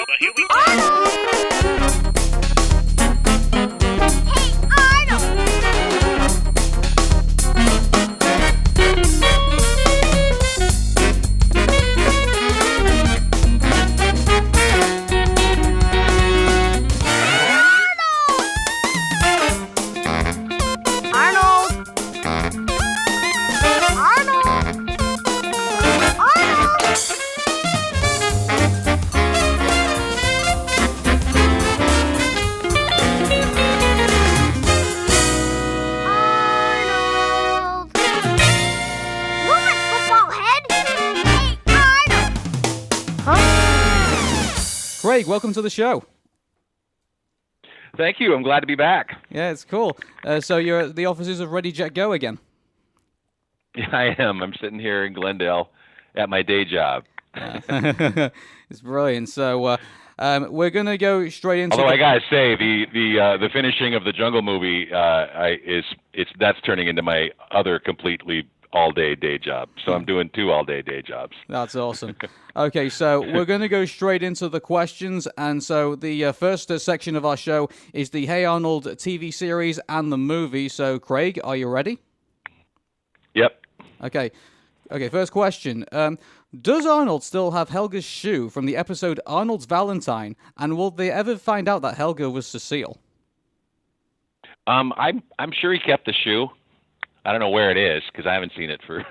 Well, here we go. Hey, Arnold! Craig, welcome to the show. Thank you. I'm glad to be back. Yeah, it's cool. So you're at the offices of Ready, Jet, Go again? Yeah, I am. I'm sitting here in Glendale at my day job. It's brilliant. So we're going to go straight into... Although I got to say, the finishing of the Jungle movie, that's turning into my other completely all-day day job. So I'm doing 2 all-day day jobs. That's awesome. Okay, so we're going to go straight into the questions. And so the first section of our show is the Hey Arnold TV series and the movie. So, Craig, are you ready? Yep. Okay, first question. Does Arnold still have Helga's shoe from the episode Arnold's Valentine? And will they ever find out that Helga was Cecile? I'm sure he kept the shoe. I don't know where it is because I haven't seen it for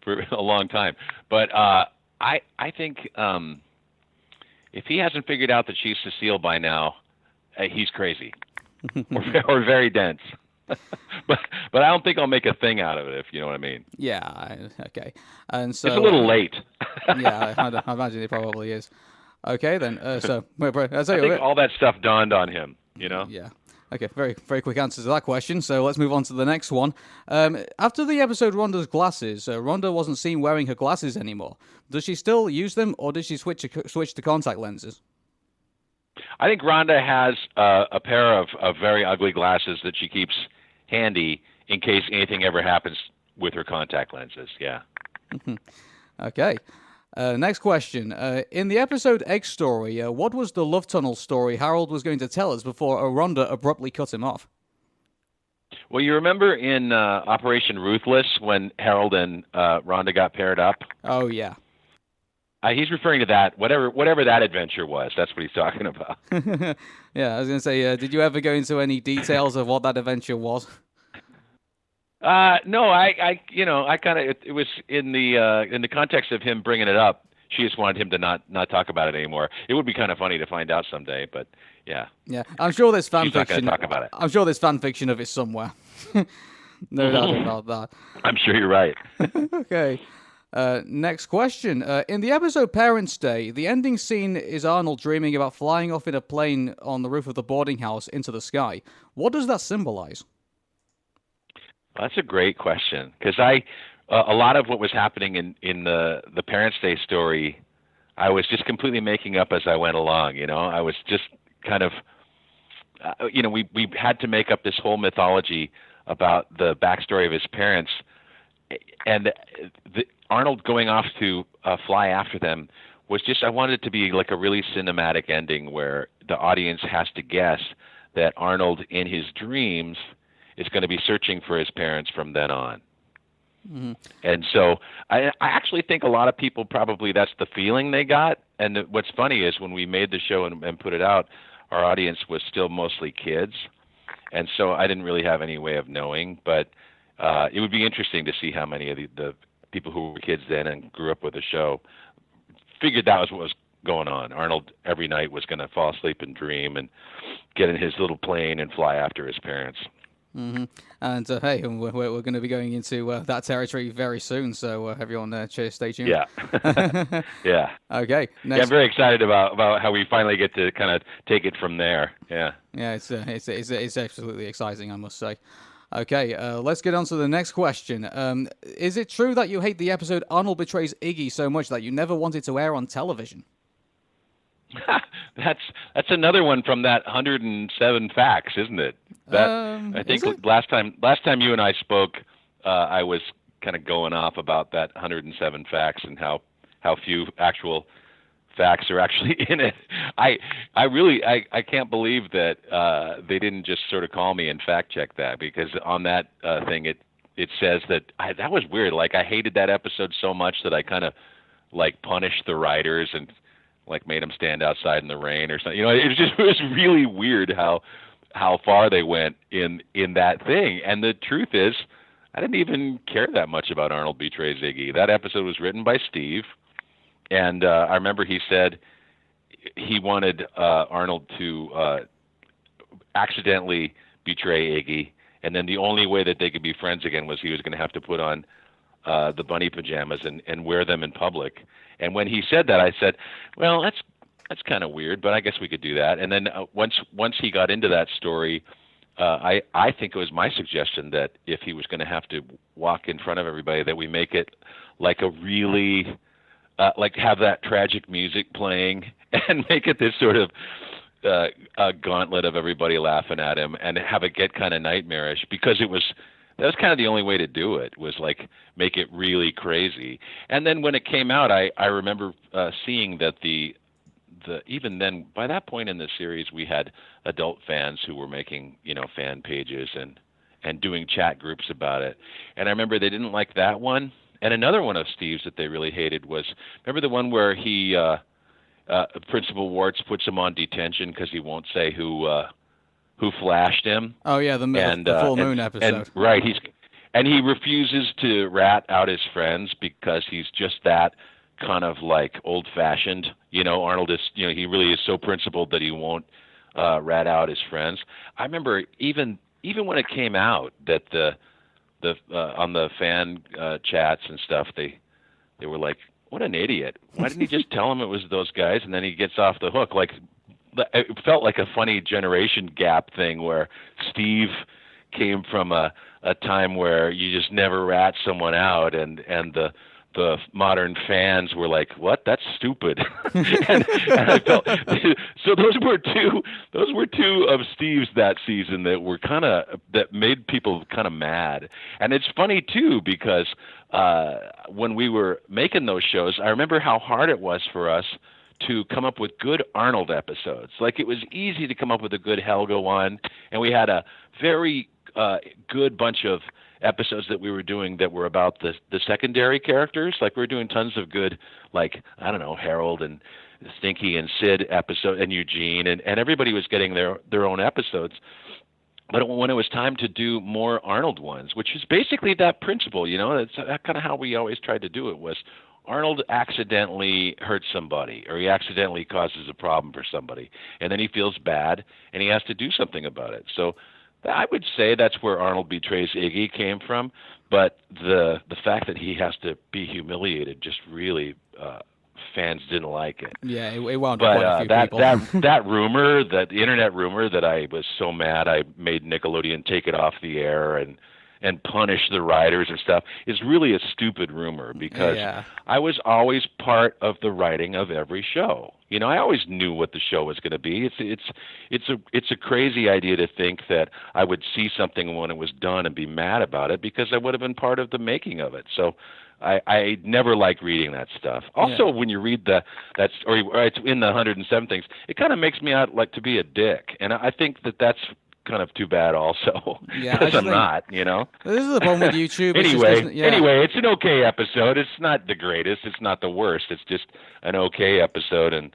for a long time. But I think if he hasn't figured out that she's Cecile by now, he's crazy or very dense. but I don't think I'll make a thing out of it, if you know what I mean. Yeah. Okay. And so it's a little late. Yeah, I imagine it probably is. Okay then. I think all that stuff dawned on him. You know. Yeah. Okay, very, very quick answer to that question. So let's move on to the next one. After the episode Rhonda's glasses, Rhonda wasn't seen wearing her glasses anymore. Does she still use them, or did she switch to contact lenses? I think Rhonda has a pair of very ugly glasses that she keeps handy in case anything ever happens with her contact lenses. Yeah. Okay. Next question. In the episode Egg Story, what was the love tunnel story Harold was going to tell us before Rhonda abruptly cut him off? Well, you remember in Operation Ruthless when Harold and Rhonda got paired up? Oh, yeah. He's referring to that, whatever that adventure was. That's what he's talking about. Yeah, I was going to say, did you ever go into any details of what that adventure was? No, I kind of, it was in the context of him bringing it up. She just wanted him to not talk about it anymore. It would be kind of funny to find out someday, but yeah. Yeah, I'm sure there's fan She's fiction. Not going to talk about it. I'm sure there's fan fiction of it somewhere. No doubt about that. I'm sure you're right. Okay. Next question. In the episode Parents' Day, the ending scene is Arnold dreaming about flying off in a plane on the roof of the boarding house into the sky. What does that symbolize? That's a great question because a lot of what was happening in the Parents' Day story, I was just completely making up as I went along. You know, I was just kind of, we had to make up this whole mythology about the backstory of his parents, and Arnold going off to fly after them was just, I wanted it to be like a really cinematic ending where the audience has to guess that Arnold in his dreams is going to be searching for his parents from then on. Mm-hmm. And so I actually think a lot of people probably that's the feeling they got. And what's funny is when we made the show and put it out, our audience was still mostly kids. And so I didn't really have any way of knowing. But it would be interesting to see how many of the people who were kids then and grew up with the show figured that was what was going on. Arnold every night was going to fall asleep and dream and get in his little plane and fly after his parents. Mm-hmm. And hey, we're going to be going into that territory very soon, so everyone stay tuned. Yeah. Yeah. Okay. Yeah, I'm very excited about how we finally get to kind of take it from there. Yeah. Yeah, it's absolutely exciting, I must say. Okay, let's get on to the next question. Is it true that you hate the episode Arnold Betrays Iggy so much that you never wanted to air on television? That's another one from that 107 facts, isn't it? I think last time you and I spoke, I was kind of going off about that 107 facts and how few actual facts are actually in it. I can't believe that they didn't just sort of call me and fact check that, because on that thing it says that that was weird. Like, I hated that episode so much that I kind of like punished the writers and like made them stand outside in the rain or something. You know, it was really weird how far they went in that thing. And the truth is, I didn't even care that much about Arnold Betrays Iggy. That episode was written by Steve, and I remember he said he wanted Arnold to accidentally betray Iggy, and then the only way that they could be friends again was he was going to have to put on the bunny pajamas and wear them in public. And when he said that, I said, well, that's kind of weird, but I guess we could do that. And then once he got into that story, I think it was my suggestion that if he was going to have to walk in front of everybody, that we make it like a really like have that tragic music playing and make it this sort of a gauntlet of everybody laughing at him, and have it get kind of nightmarish, because that was kind of the only way to do it, was like make it really crazy. And then when it came out, I remember seeing that the even then, by that point in the series, we had adult fans who were making, you know, fan pages and doing chat groups about it. And I remember they didn't like that one. And another one of Steve's that they really hated was, remember the one where he Principal Warts puts him on detention because he won't say who flashed him. Oh yeah, the full moon episode. Right, he refuses to rat out his friends because he's just that kind of like old-fashioned. You know, Arnold is, you know, he really is so principled that he won't rat out his friends. I remember even when it came out that the on the fan chats and stuff, they were like, what an idiot. Why didn't he just tell him it was those guys, and then he gets off the hook? Like, it felt like a funny generation gap thing where Steve came from a time where you just never rat someone out, and the modern fans were like, "What? That's stupid." and I felt so. Those were two of Steve's that season that made people kind of mad. And it's funny too, because when we were making those shows, I remember how hard it was for us to come up with good Arnold episodes. Like, it was easy to come up with a good Helga one, and we had a very good bunch of episodes that we were doing that were about the secondary characters. Like, we were doing tons of good, like, I don't know, Harold and Stinky and Sid episode, and Eugene, and everybody was getting their own episodes. But when it was time to do more Arnold ones, which is basically that principle, you know, that's kind of how we always tried to do it, was Arnold accidentally hurts somebody, or he accidentally causes a problem for somebody, and then he feels bad, and he has to do something about it. So I would say that's where Arnold Betrays Iggy came from, but the fact that he has to be humiliated just really, fans didn't like it. Yeah, it wound up quite a few people. that rumor, that the internet rumor that I was so mad I made Nickelodeon take it off the air and punish the writers and stuff, is really a stupid rumor, because I was always part of the writing of every show. You know, I always knew what the show was going to be. It's a crazy idea to think that I would see something when it was done and be mad about it, because I would have been part of the making of it. So I never like reading that stuff. Also, when you read that story, or it's in the 107 Things, it kind of makes me out like to be a dick, and I think that's kind of too bad also, because I'm not, you know. This is the problem with YouTube. Anyway, it's an okay episode. It's not the greatest. It's not the worst. It's just an okay episode, and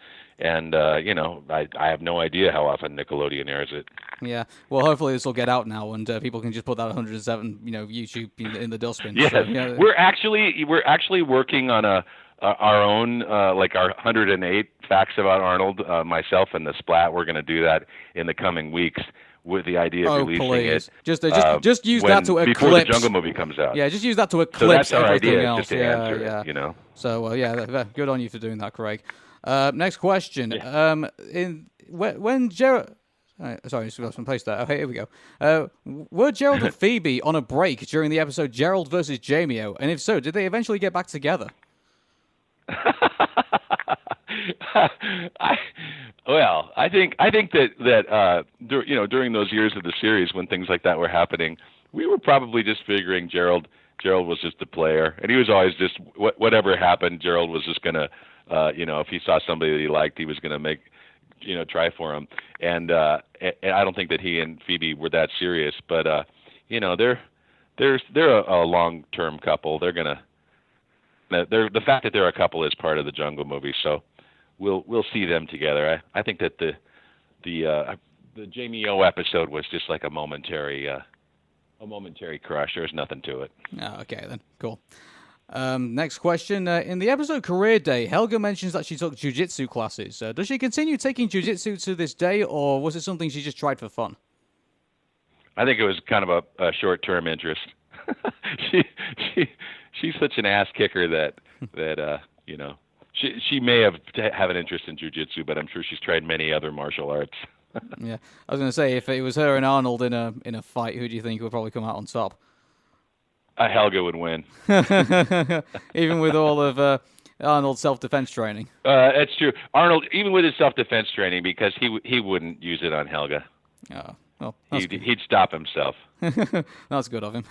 you know, I have no idea how often Nickelodeon airs it. Yeah, well, hopefully this will get out now, and people can just put that 107, you know, YouTube in the dustbin. Yeah, so, we're actually working on our own like our 108 facts about Arnold. Myself and the Splat, we're going to do that in the coming weeks, with the idea of releasing it. Just use that to eclipse before the Jungle Movie comes out. Yeah, just use that to eclipse everything idea, else. Just to answer it, you know. So good on you for doing that, Craig. Next question. Yeah. When Gerald. Sorry, I just lost my place there. Okay, here we go. Were Gerald and Phoebe on a break during the episode Gerald versus Jamie-O? And if so, did they eventually get back together? I think that you know, during those years of the series when things like that were happening, we were probably just figuring Gerald was just a player, and he was always just whatever happened, Gerald was just gonna If he saw somebody that he liked, he was going to try for him. And I don't think that he and Phoebe were that serious, but they're a long-term couple. The fact that they're a couple is part of the Jungle movie, so we'll see them together. I think that the Jamie O episode was just like a momentary crush. There's nothing to it. Oh, okay then, cool. Next question. In the episode Career Day, Helga mentions that she took jiu-jitsu classes. Does she continue taking jiu-jitsu to this day, or was it something she just tried for fun? I think it was kind of a short-term interest. She's such an ass kicker that she may have an interest in jiu-jitsu, but I'm sure she's tried many other martial arts. Yeah, I was going to say, if it was her and Arnold in a fight, who do you think would probably come out on top? Helga would win. Even with all of Arnold's self-defense training. That's true. Arnold, even with his self-defense training, because he wouldn't use it on Helga. Oh, well, he'd stop himself. That's good of him.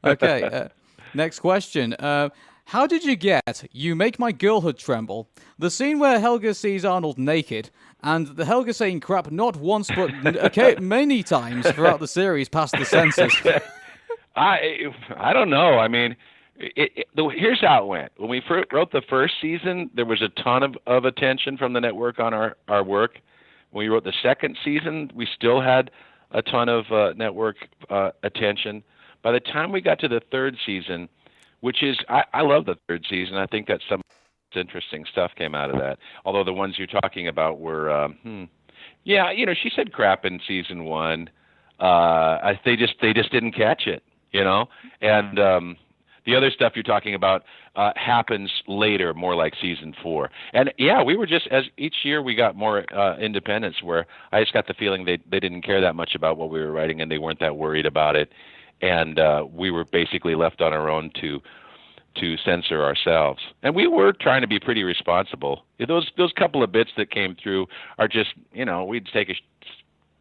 Okay, next question. How did you get "You Make My Girlhood Tremble"? The scene where Helga sees Arnold naked, and the Helga saying crap not once but many times throughout the series past the censors. I don't know. I mean, here's how it went. When we wrote the first season, there was a ton of attention from the network on our work. When we wrote the second season, we still had a ton of network attention. By the time we got to the third season, which is, I love the third season. I think that some interesting stuff came out of that. Although the ones you're talking about were, she said crap in season one. They just didn't catch it, and the other stuff you're talking about happens later, more like season 4. And yeah, we were just, as each year we got more independence, where I just got the feeling they didn't care that much about what we were writing, and they weren't that worried about it, and we were basically left on our own to censor ourselves. And we were trying to be pretty responsible. Those couple of bits that came through are just, we'd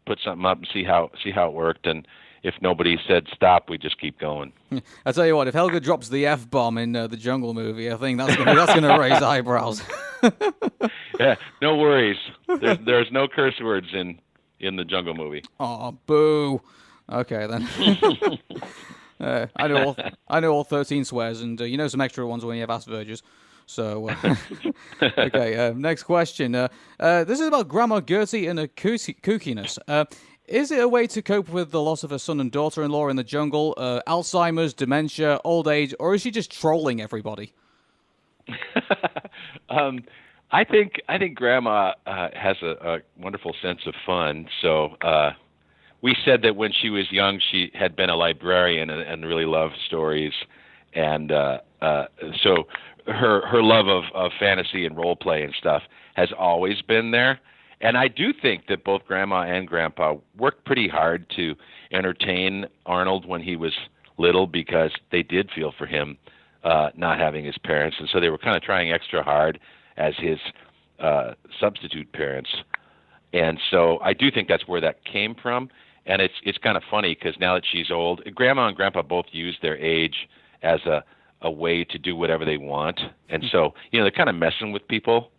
put something up and see how it worked, and if nobody said stop, we just keep going. I tell you what, if Helga drops the F-bomb in the Jungle movie, I think that's gonna raise eyebrows. Yeah, no worries. There's no curse words in the Jungle movie. Oh, boo. Okay then. I know all 13 swears, and some extra ones when you have Asperger's. So, okay, next question. This is about Grandma Gertie and her kookiness. Is it a way to cope with the loss of her son and daughter-in-law in the jungle, Alzheimer's, dementia, old age, or is she just trolling everybody? I think Grandma has a wonderful sense of fun. So we said that when she was young, she had been a librarian and really loved stories, and so her love of fantasy and role play and stuff has always been there. And I do think that both Grandma and Grandpa worked pretty hard to entertain Arnold when he was little, because they did feel for him not having his parents, and so they were kind of trying extra hard as his substitute parents. And so I do think that's where that came from. And it's kind of funny, because now that she's old, Grandma and Grandpa both use their age as a way to do whatever they want. And so, they're kind of messing with people,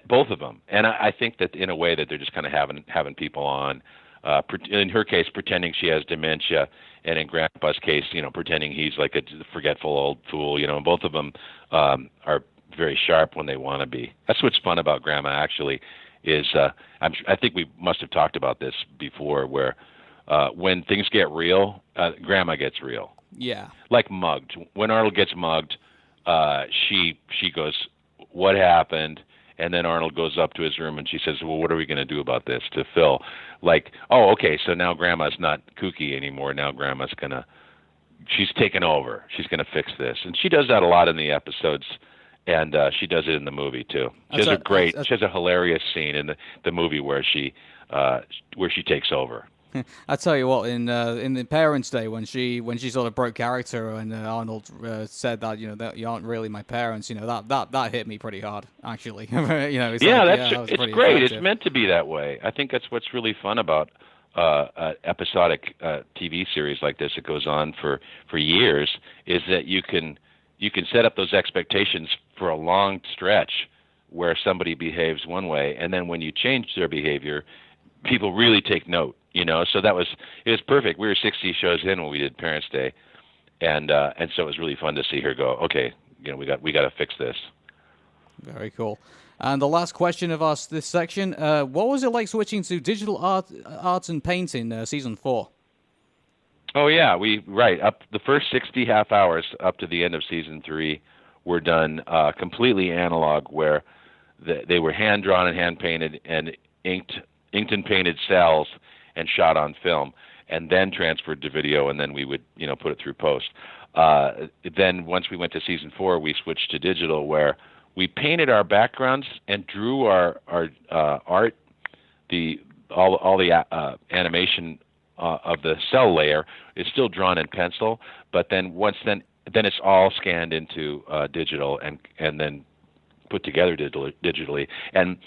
both of them. And I think that in a way that they're just kind of having people on, in her case, pretending she has dementia, and in Grandpa's case, pretending he's like a forgetful old fool, and both of them are very sharp when they want to be. That's what's fun about Grandma, actually, is I think we must have talked about this before, where when things get real, Grandma gets real. Yeah. Like mugged. When Arnold gets mugged, she goes, "What happened?" And then Arnold goes up to his room and she says, "Well, what are we going to do about this?" to Phil. Like, oh, okay, so now Grandma's not kooky anymore. Now Grandma's she's taken over. She's going to fix this. And she does that a lot in the episodes, and she does it in the movie too. She has a hilarious scene in the movie where she takes over. I tell you what, in the Parents' Day, when she sort of broke character and Arnold said that that you aren't really my parents, that hit me pretty hard, actually. It's it's great. Effective. It's meant to be that way. I think that's what's really fun about episodic TV series like this that goes on for years, is that you can set up those expectations for a long stretch where somebody behaves one way, and then when you change their behavior, people really take note. So it was perfect. We were 60 shows in when we did Parents' Day, and so it was really fun to see her go, okay, we got to fix this. Very cool. And the last question of this section, what was it like switching to digital art and painting season 4? Oh yeah, up the first 60 half hours up to the end of season 3 were done completely analog, where they were hand drawn and hand painted and inked and painted cells and shot on film, and then transferred to video, and then we would put it through post. Then once we went to season 4, we switched to digital, where we painted our backgrounds and drew our art, all the animation of the cell layer is still drawn in pencil, but then then it's all scanned into digital and then put together digitally. And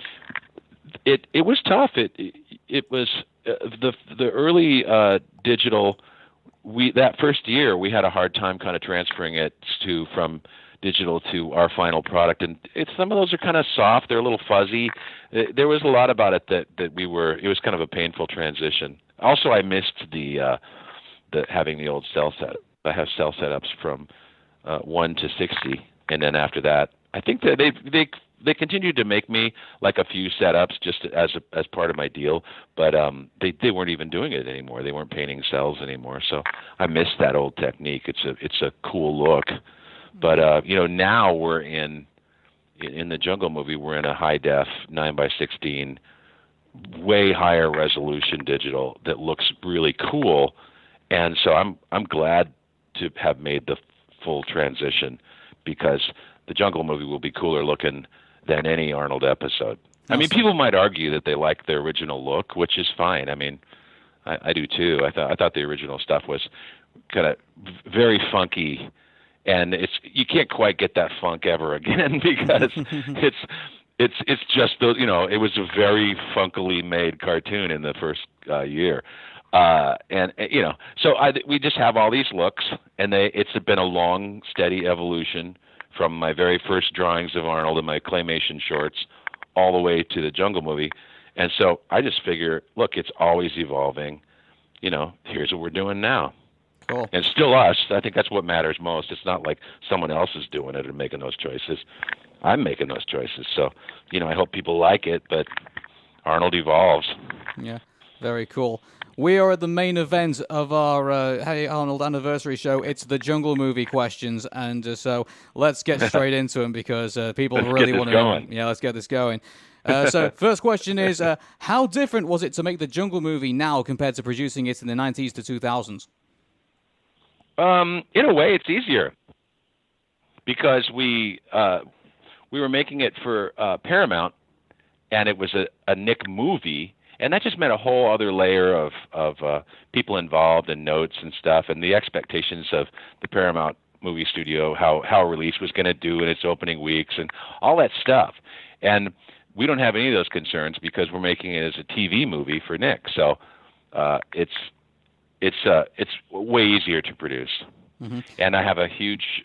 it was tough. It was the early digital. That first year we had a hard time kind of transferring it from digital to our final product, and some of those are kind of soft. They're a little fuzzy. There was a lot about it that it was kind of a painful transition. Also, I missed the having the old cell set. I have cell setups from 1 to 60, and then after that, I think that they continued to make me like a few setups just as part of my deal, but they weren't even doing it anymore. They weren't painting cells anymore, so I missed that old technique. It's a cool look, but now we're in the Jungle movie. We're in a high def 9:16, way higher resolution digital that looks really cool, and so I'm glad to have made the full transition, because the Jungle movie will be cooler looking than any Arnold episode. I mean, people might argue that they like the original look, which is fine. I mean, I do too. I thought the original stuff was kind of very funky, and you can't quite get that funk ever again because it's just it was a very funkily made cartoon in the first year. So we just have all these looks, and it's been a long, steady evolution from my very first drawings of Arnold and my claymation shorts all the way to the Jungle movie. And so I just figure, look, it's always evolving. Here's what we're doing now. Cool. And still us. I think that's what matters most. It's not like someone else is doing it or making those choices. I'm making those choices. So, I hope people like it, but Arnold evolves. Yeah, very cool. We are at the main event of our Hey Arnold anniversary show. It's the Jungle Movie questions, and so let's get straight into them because people really want to know. Yeah, let's get this going. So first question is, how different was it to make the Jungle Movie now compared to producing it in the 90s to 2000s? In a way, it's easier because we were making it for Paramount, and it was a Nick movie. And that just meant a whole other layer of people involved and notes and stuff, and the expectations of the Paramount movie studio, how a release was going to do in its opening weeks and all that stuff. And we don't have any of those concerns because we're making it as a TV movie for Nick. So it's way easier to produce. Mm-hmm. And I have a huge,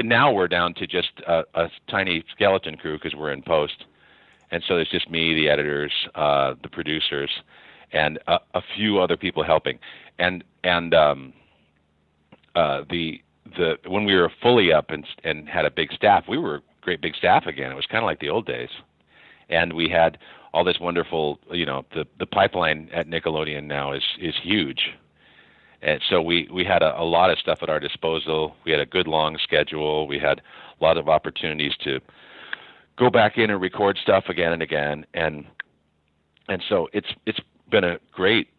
now we're down to just a tiny skeleton crew because we're in post. And so it's just me, the editors, the producers, and a few other people helping. And when we were fully up and had a big staff, we were a great big staff again. It was kind of like the old days. And we had all this wonderful, the pipeline at Nickelodeon now is huge. And so we had a lot of stuff at our disposal. We had a good long schedule. We had a lot of opportunities to go back in and record stuff again and again, and so it's been a great,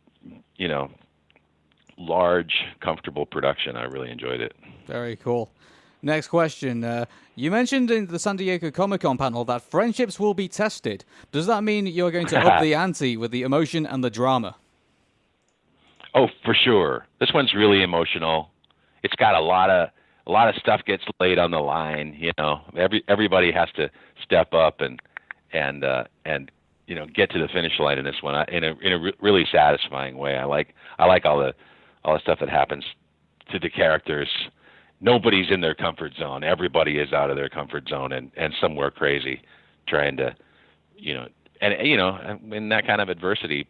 large, comfortable production. I really enjoyed it. Very cool. Next question. You mentioned in the San Diego Comic-Con panel that friendships will be tested. Does that mean you're going to up the ante with the emotion and the drama? Oh, for sure. This one's really emotional. It's got a lot of stuff gets laid on the line. Everybody has to step up and get to the finish line in this one in a really satisfying way. I like all the stuff that happens to the characters, nobody's in their comfort zone. Everybody is out of their comfort zone and somewhere crazy, trying to, in that kind of adversity,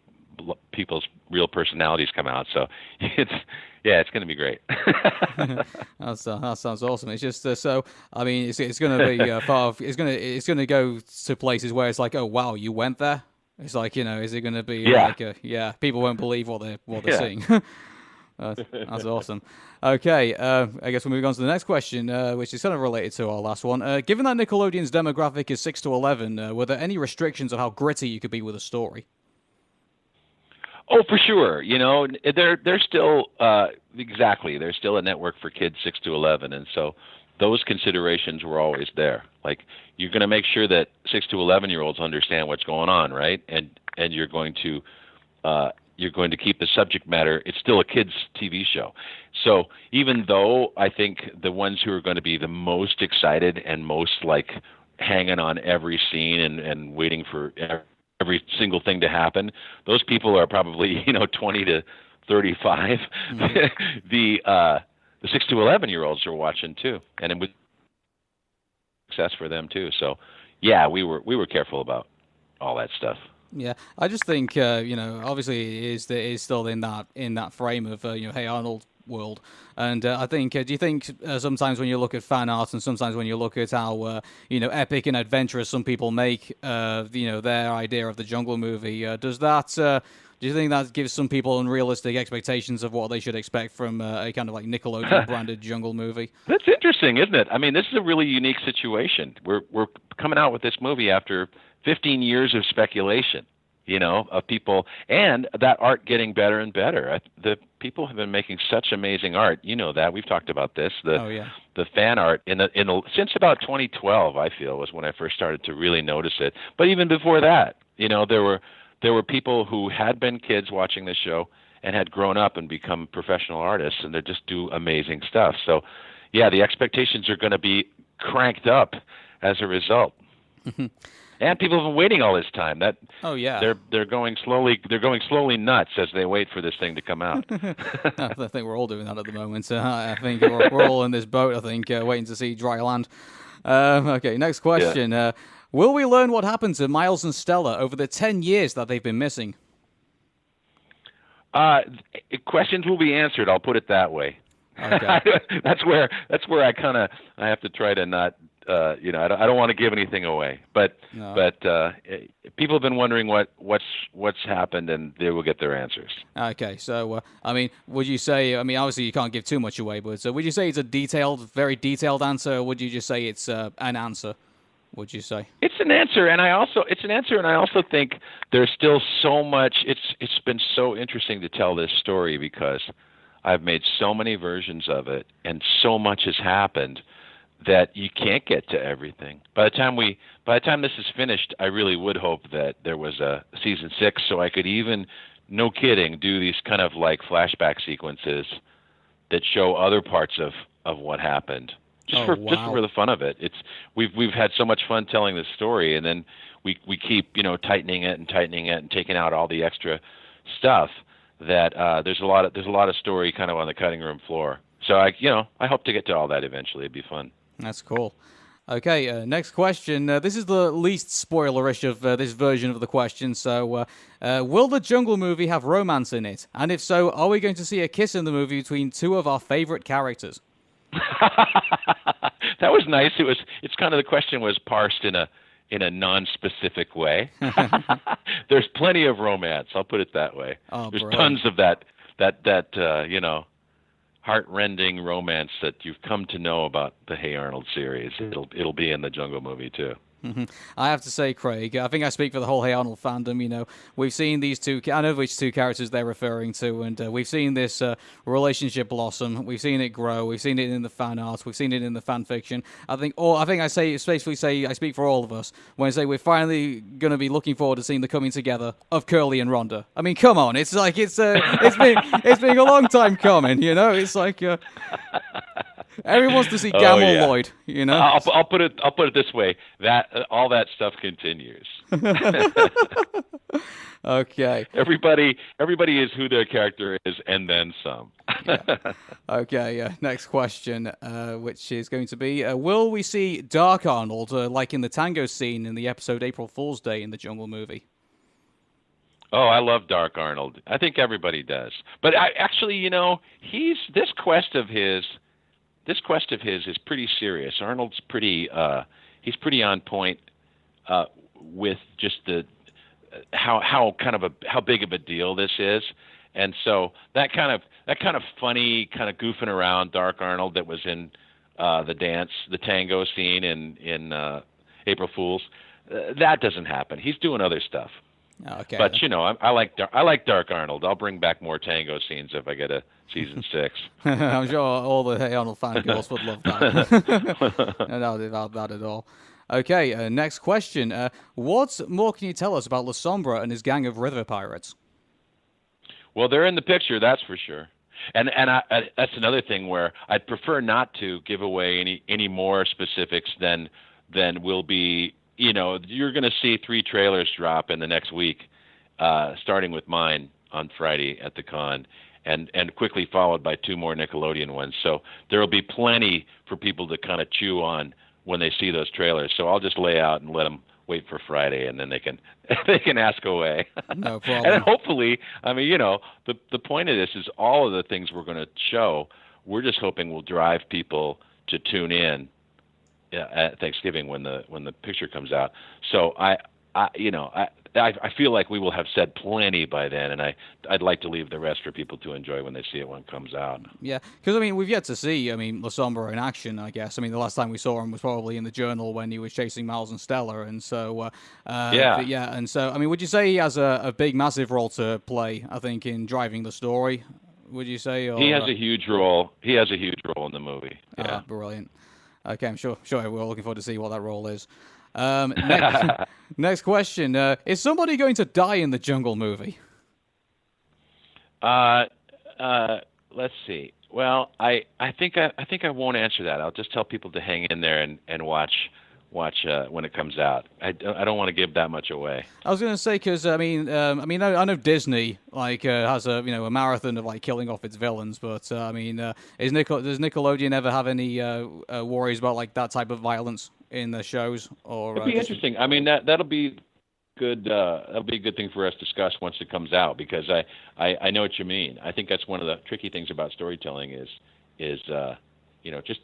people's real personalities come out. So it's going to be great. That sounds awesome. It's just so. I mean, it's going to be it's going to go to places where it's like, oh wow, you went there. It's like, is it going to be people won't believe what they're seeing. That's awesome. Okay, I guess we'll move on to the next question, which is kind of related to our last one. Given that Nickelodeon's demographic is 6 to 11, were there any restrictions on how gritty you could be with a story? Oh, for sure. They're still exactly. They're still a network for kids 6 to 11, and so those considerations were always there. Like, you're going to make sure that 6 to 11-year-olds understand what's going on, right? And you're going to keep the subject matter. It's still a kids' TV show. So even though I think the ones who are going to be the most excited and most like hanging on every scene and waiting for every single thing to happen, those people are probably 20 to 35. Mm-hmm. The 6 to 11-year-olds are watching too, and it was success for them too. So yeah, we were careful about all that stuff. Yeah, I just think obviously it is still in that frame of Hey Arnold world, and I think do you think sometimes when you look at fan art and sometimes when you look at how epic and adventurous some people make their idea of the Jungle Movie, do you think that gives some people unrealistic expectations of what they should expect from a kind of like Nickelodeon branded Jungle Movie? That's interesting, isn't it? I mean, this is a really unique situation. We're coming out with this movie after 15 years of speculation, of people, and that art getting better and better. The people have been making such amazing art. That we've talked about this. The fan art since about 2012, I feel, was when I first started to really notice it. But even before that, there were people who had been kids watching the show and had grown up and become professional artists, and they just do amazing stuff. So, yeah, the expectations are going to be cranked up as a result. And people have been waiting all this time. They're going slowly. They're going slowly nuts as they wait for this thing to come out. I think we're all doing that at the moment. I think we're all in this boat. I think waiting to see dry land. Okay, next question. Yeah. Will we learn what happened to Miles and Stella over the 10 years that they've been missing? Questions will be answered. I'll put it that way. Okay. That's where I have to try to not. I don't want to give anything away, but people have been wondering what's happened, and they will get their answers. Okay, so would you say? Obviously you can't give too much away, but would you say it's a very detailed answer, or would you just say it's an answer? Would you say it's an answer? And I also think there's still so much. It's been so interesting to tell this story because I've made so many versions of it, and so much has happened that you can't get to everything. By the time this is finished, I really would hope that there was a season 6, so I could even, no kidding, do these kind of like flashback sequences that show other parts of what happened. Just for the fun of it. We've had so much fun telling this story, and then we keep tightening it and taking out all the extra stuff that there's a lot of story kind of on the cutting room floor. So I hope to get to all that eventually. It'd be fun. That's cool. Okay, next question. This is the least spoilerish of this version of the question. So, will the Jungle Movie have romance in it? And if so, are we going to see a kiss in the movie between two of our favorite characters? That was nice. It's kind of, the question was parsed in a non-specific way. There's plenty of romance. I'll put it that way. Oh, there's brilliant. tons of that heart-rending romance that you've come to know about the Hey Arnold series. It'll be in the Jungle Movie too. Mm-hmm. I have to say, Craig, I think I speak for the whole Hey Arnold fandom. We've seen these two, I know which two characters they're referring to, and we've seen this relationship blossom. We've seen it grow. We've seen it in the fan art. We've seen it in the fan fiction. I think I speak for all of us when I say we're finally going to be looking forward to seeing the coming together of Curly and Rhonda. I mean, come on, it's like it's been a long time coming. It's like. Everyone wants to see Gamble Lloyd, I'll put it this way: that all that stuff continues. Okay. Everybody is who their character is, and then some. Okay, next question, which is going to be, will we see Dark Arnold, like in the tango scene in the episode April Fool's Day in the Jungle movie? Oh, I love Dark Arnold. I think everybody does. But actually, this quest of his is pretty serious. Arnold's he's pretty on point with just the how big of a deal this is. And so that kind of funny, kind of goofing around Dark Arnold that was in the tango scene in April Fool's, that doesn't happen. He's doing other stuff. Okay. But I like Dark Arnold. I'll bring back more tango scenes if I get a season 6. I'm sure all the Hey Arnold fangirls would love that. No doubt about that at all. Okay, next question. What more can you tell us about La Sombra and his gang of river pirates? Well, they're in the picture, that's for sure. And that's another thing where I'd prefer not to give away any more specifics than will be. You're going to see 3 trailers drop in the next week, starting with mine on Friday at the con, and quickly followed by 2 more Nickelodeon ones. So there will be plenty for people to kind of chew on when they see those trailers. So I'll just lay out and let them wait for Friday, and then they can ask away. No problem. And hopefully, the point of this is all of the things we're going to show, we're just hoping will drive people to tune in at Thanksgiving when the picture comes out. So I feel like we will have said plenty by then, and I'd like to leave the rest for people to enjoy when they see it when it comes out. Yeah, because we've yet to see La Sombra in action, I guess. The last time we saw him was probably in the Journal when he was chasing Miles and Stella, and so and so would you say he has a big, massive role to play? I think in driving the story. Would you say? Or, he has a huge role. He has a huge role in the movie. Yeah, brilliant. Okay, I'm sure we're all looking forward to see what that role is. Next question. Is somebody going to die in the Jungle movie? Let's see. Well, I think I won't answer that. I'll just tell people to hang in there and watch when it comes out. I don't want to give that much away. I was going to say because I know Disney has a a marathon of killing off its villains, but does Nickelodeon ever have any worries about that type of violence in the shows? Or it'll be interesting. That'll be good. That'll be a good thing for us to discuss once it comes out, because I know what you mean. I think that's one of the tricky things about storytelling is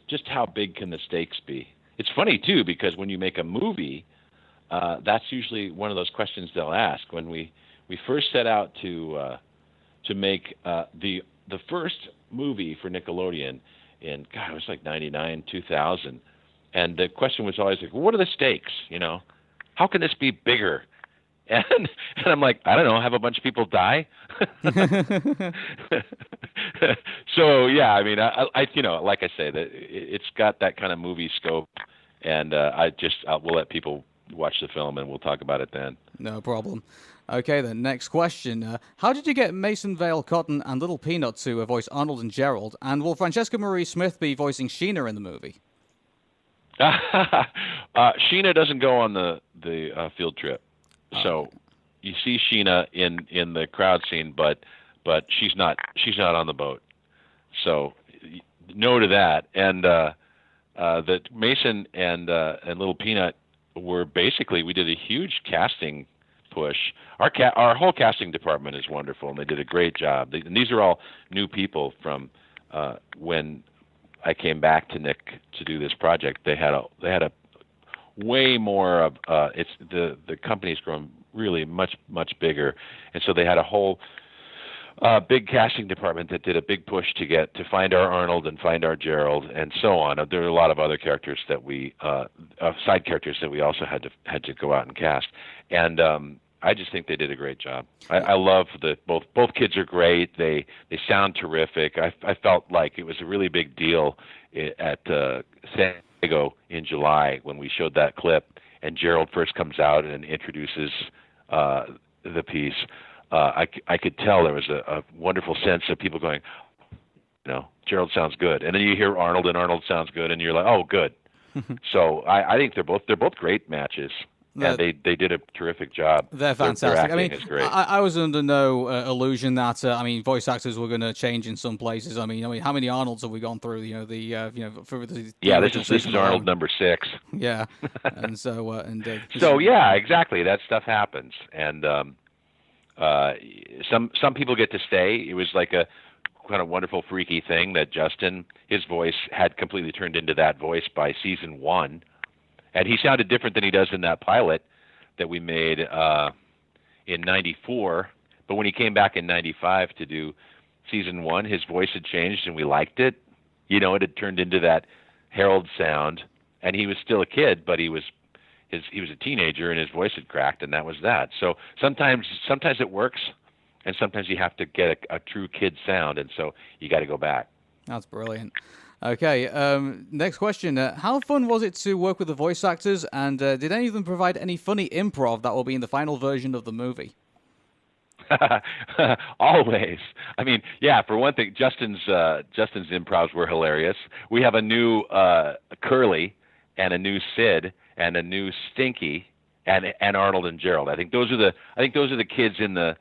just how big can the stakes be. It's funny, too, because when you make a movie, that's usually one of those questions they'll ask. When we first set out to make the first movie for Nickelodeon in, God, it was like 99, 2000, and the question was always like, well, what are the stakes, How can this be bigger? And I'm like, I don't know, have a bunch of people die? So, yeah, I like I say, that it's got that kind of movie scope, and we'll let people watch the film, and we'll talk about it then. No problem. Okay, then, next question. How did you get Mason Vale Cotton and Little Peanut to voice Arnold and Gerald, and will Francesca Marie Smith be voicing Sheena in the movie? Sheena doesn't go on the field trip. So you see Sheena in the crowd scene, but she's not on the boat. So no to that. And that Mason and Little Peanut were basically, we did a huge casting push. Our whole casting department is wonderful, and they did a great job. And these are all new people from when I came back to Nick to do this project. They had a way more of the company's grown really much bigger, and so they had a whole big casting department that did a big push to find our Arnold and find our Gerald and so on. There are a lot of other characters that we side characters that we also had to go out and cast, and I just think they did a great job. I love that both kids are great. They sound terrific. I felt like it was a really big deal at San Diego in July when we showed that clip, and Gerald first comes out and introduces the piece. I could tell there was a wonderful sense of people going, Gerald sounds good, and then you hear Arnold, and Arnold sounds good, and you're like, oh, good. So I think they're both great matches. and they did a terrific job. They're fantastic. Their acting I mean, is great. I was under no illusion that voice actors were going to change in some places. I mean, how many Arnolds have we gone through? For the yeah, original this is season Arnold alone? number 6. Yeah, and so So yeah, exactly. That stuff happens, and some people get to stay. It was like a kind of wonderful, freaky thing that Justin, his voice had completely turned into that voice by season 1, and he sounded different than he does in that pilot that we made in '94. But when he came back in '95 to do season 1, his voice had changed, and we liked it. You know, it had turned into that Harold sound, and he was still a kid, but he was a teenager, and his voice had cracked, and that was that. So sometimes it works, and sometimes you have to get a true kid sound, and so you got to go back. That's brilliant. Okay, next question. How fun was it to work with the voice actors, and did any of them provide any funny improv that will be in the final version of the movie? Always. I mean, yeah, for one thing, Justin's improvs were hilarious. We have a new Curly and a new Sid and a new Stinky and Arnold and Gerald. I think those are the kids in the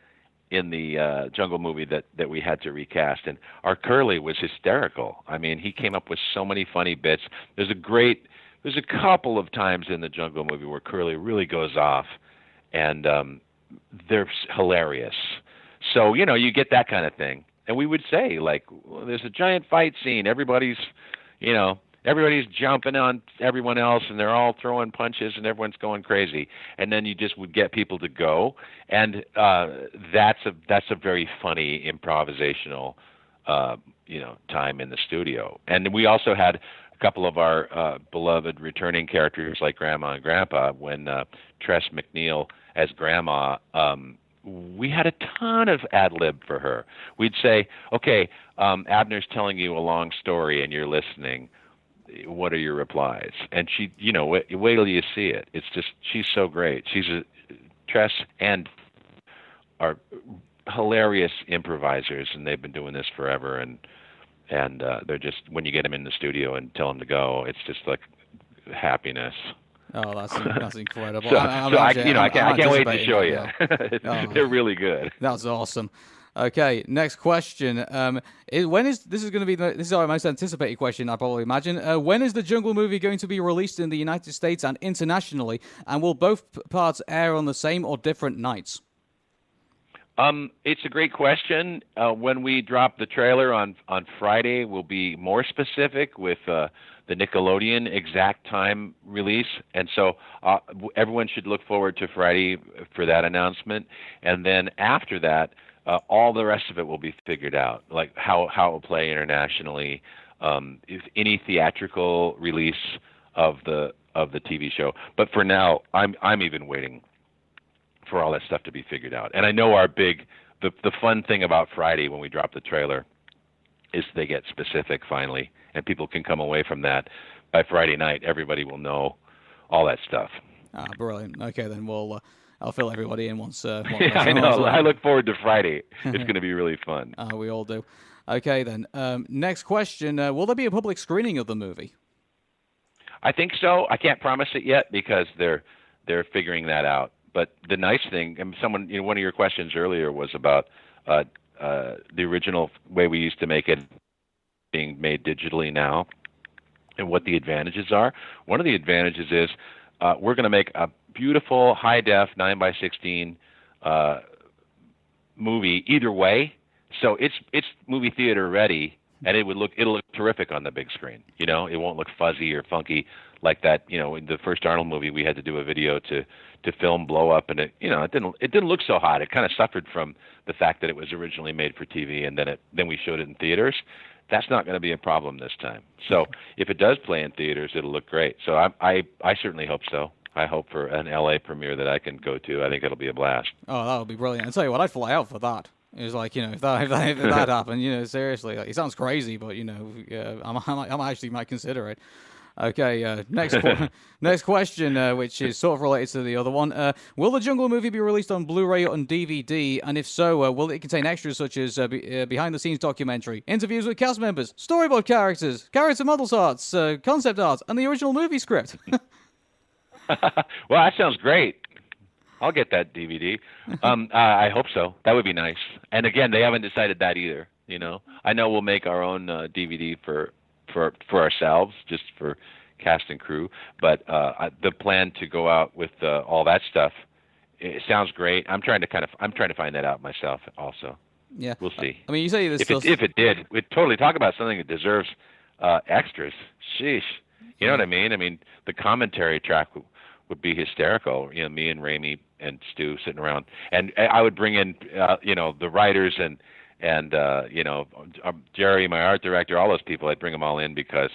Jungle movie that we had to recast, and our Curly was hysterical. I mean, he came up with so many funny bits. There's a couple of times in the Jungle movie where Curly really goes off, and they're hilarious. So, you know, you get that kind of thing. And we would say, like, well, there's a giant fight scene. Everybody's jumping on everyone else, and they're all throwing punches, and everyone's going crazy. And then you just would get people to go, and that's a very funny improvisational, time in the studio. And we also had a couple of our beloved returning characters like Grandma and Grandpa. When Tress MacNeille as Grandma, we had a ton of ad lib for her. We'd say, okay, Abner's telling you a long story, and you're listening. What are your replies? And she, wait till you see it. It's just, she's so great. Tress and are hilarious improvisers, and they've been doing this forever. And they're just, when you get them in the studio and tell them to go, it's just like happiness. Oh, that's incredible. I can't wait to show you. Yeah. They're really good. That's awesome. Okay, next question. This is our most anticipated question, I probably imagine. When is the Jungle movie going to be released in the United States and internationally? And will both parts air on the same or different nights? It's a great question. When we drop the trailer on Friday, we'll be more specific with the Nickelodeon exact time release. And so everyone should look forward to Friday for that announcement. And then after that, all the rest of it will be figured out, like how it will play internationally, if any theatrical release of the TV show. But for now, I'm even waiting for all that stuff to be figured out. And I know the fun thing about Friday when we drop the trailer is they get specific finally, and people can come away from that. By Friday night, everybody will know all that stuff. Ah, brilliant. Okay, then I'll fill everybody in once. I know. I look forward to Friday. It's going to be really fun. We all do. Okay, then. Next question. Will there be a public screening of the movie? I think so. I can't promise it yet because they're figuring that out. But the nice thing, and one of your questions earlier was about the original way we used to make it being made digitally now and what the advantages are. One of the advantages is we're going to make a beautiful high-def 9:16 movie either way. So it's movie theater ready, and it'll look terrific on the big screen. It won't look fuzzy or funky like that. In the first Arnold movie, we had to do a video to film blow up, and it didn't look so hot. It kind of suffered from the fact that it was originally made for TV, and then we showed it in theaters. That's not going to be a problem this time. So if it does play in theaters, it'll look great. So I certainly hope so. I hope for an LA premiere that I can go to. I think it'll be a blast. Oh, that would be brilliant. I'll tell you what, I'd fly out for that. It's like, if that happened, seriously, like, it sounds crazy, but I actually might consider it. Okay, next question, which is sort of related to the other one. Will the Jungle movie be released on Blu-ray or on DVD? And if so, will it contain extras such as behind-the-scenes documentary, interviews with cast members, storyboard character models arts, concept art, and the original movie script? Well, that sounds great. I'll get that DVD. I hope so. That would be nice. And again, they haven't decided that either. I know we'll make our own DVD for ourselves, just for cast and crew. But the plan to go out with all that stuff, it sounds great. I'm trying to find that out myself also. Yeah, we'll see. I mean, you say this if it did, we'd totally talk about something that deserves extras. Sheesh. You know what I mean? I mean, the commentary track would be hysterical. Me and Raimi and Stu sitting around, and I would bring in, the writers and Jerry, my art director, all those people. I'd bring them all in because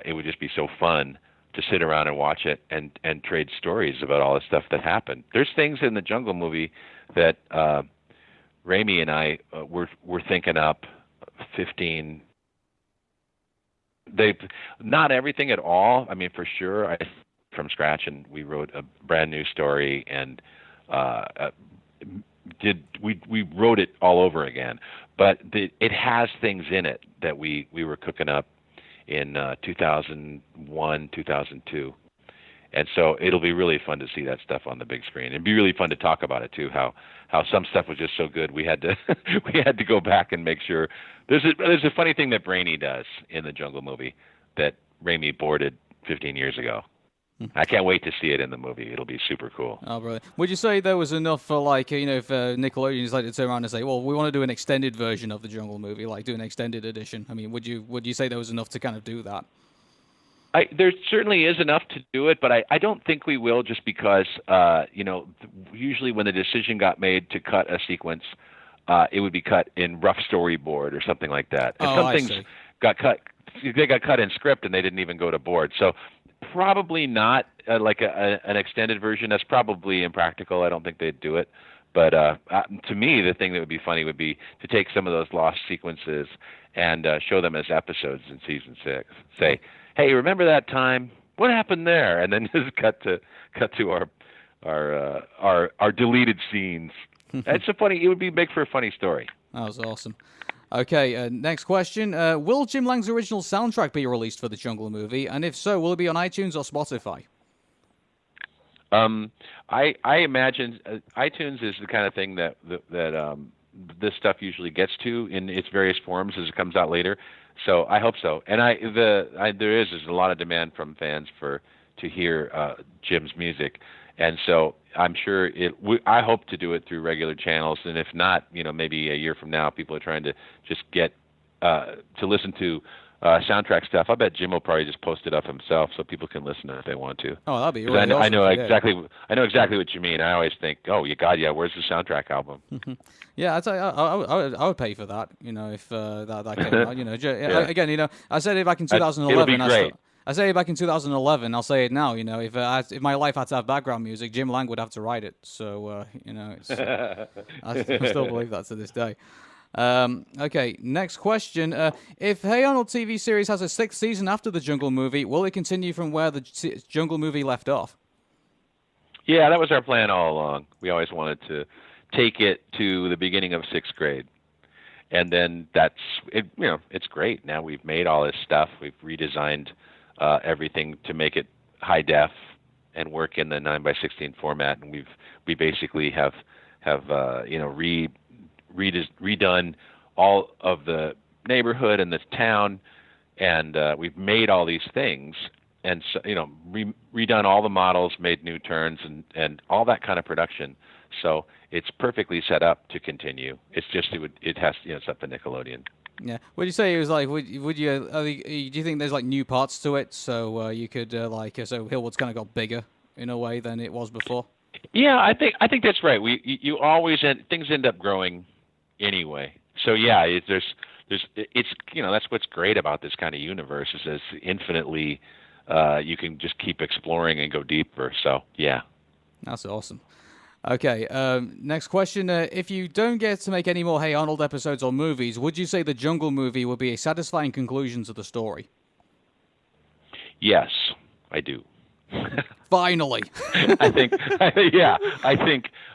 it would just be so fun to sit around and watch it and trade stories about all the stuff that happened. There's things in the Jungle movie that Raimi and I were thinking up 15. Not everything at all. I mean, for sure, from scratch, and we wrote a brand new story and we wrote it all over again. But it has things in it that we were cooking up in 2001, 2002. And so it'll be really fun to see that stuff on the big screen. It'd be really fun to talk about it too. How some stuff was just so good we had to go back and make sure. There's a funny thing that Brainy does in the Jungle movie that Raimi boarded 15 years ago. I can't wait to see it in the movie. It'll be super cool. Oh, brilliant. Would you say there was enough for, if Nickelodeon decided to turn around and say, well, we want to do an extended version of the Jungle movie, do an extended edition? I mean, would you say there was enough to kind of do that? There certainly is enough to do it, but I don't think we will, just because, usually when the decision got made to cut a sequence, it would be cut in rough storyboard or something like that. And some things got cut. They got cut in script and they didn't even go to board. So probably not an extended version. That's probably impractical. I don't think they'd do it. But to me, the thing that would be funny would be to take some of those lost sequences and show them as episodes in season 6. Say, hey, remember that time? What happened there? And then just cut to our deleted scenes. It would be big for a funny story. That was awesome. Okay, next question. Will Jim Lang's original soundtrack be released for the Jungle movie? And if so, will it be on iTunes or Spotify? I imagine iTunes is the kind of thing that this stuff usually gets to in its various forms as it comes out later. So I hope so. And there's a lot of demand from fans to hear Jim's music. And so I'm sure I hope to do it through regular channels, and if not, maybe a year from now, people are trying to just get to listen to soundtrack stuff. I bet Jim will probably just post it up himself so people can listen if they want to. Oh, that'd be really awesome. I know exactly what you mean. I always think, oh, where's the soundtrack album? Yeah, I would pay for that. If that came out. Yeah. Again, I said it back in 2011. It'll be great. I say it back in 2011. I'll say it now. If my life had to have background music, Jim Lang would have to write it. So I still believe that to this day. Okay, next question. If Hey Arnold TV series has a 6th season after the Jungle movie, will it continue from where the Jungle movie left off? Yeah, that was our plan all along. We always wanted to take it to the beginning of 6th grade. And then that's it. It's great. Now we've made all this stuff. We've redesigned everything to make it high def and work in the 9:16 format, and we basically have redone all of the neighborhood and the town, and we've made all these things, and so, redone all the models, made new turns, and all that kind of production. So it's perfectly set up to continue. It's just it's up to Nickelodeon. Yeah. Would you say it was would you do you think there's new parts to it, so you could so Hillwood's kind of got bigger in a way than it was before? Yeah, I think that's right. You always things end up growing anyway. So yeah, there's that's what's great about this kind of universe is it's infinitely you can just keep exploring and go deeper. So yeah. That's awesome. Okay, next question. If you don't get to make any more Hey Arnold episodes or movies, would you say the Jungle movie would be a satisfying conclusion to the story? Yes, I do. Finally. I think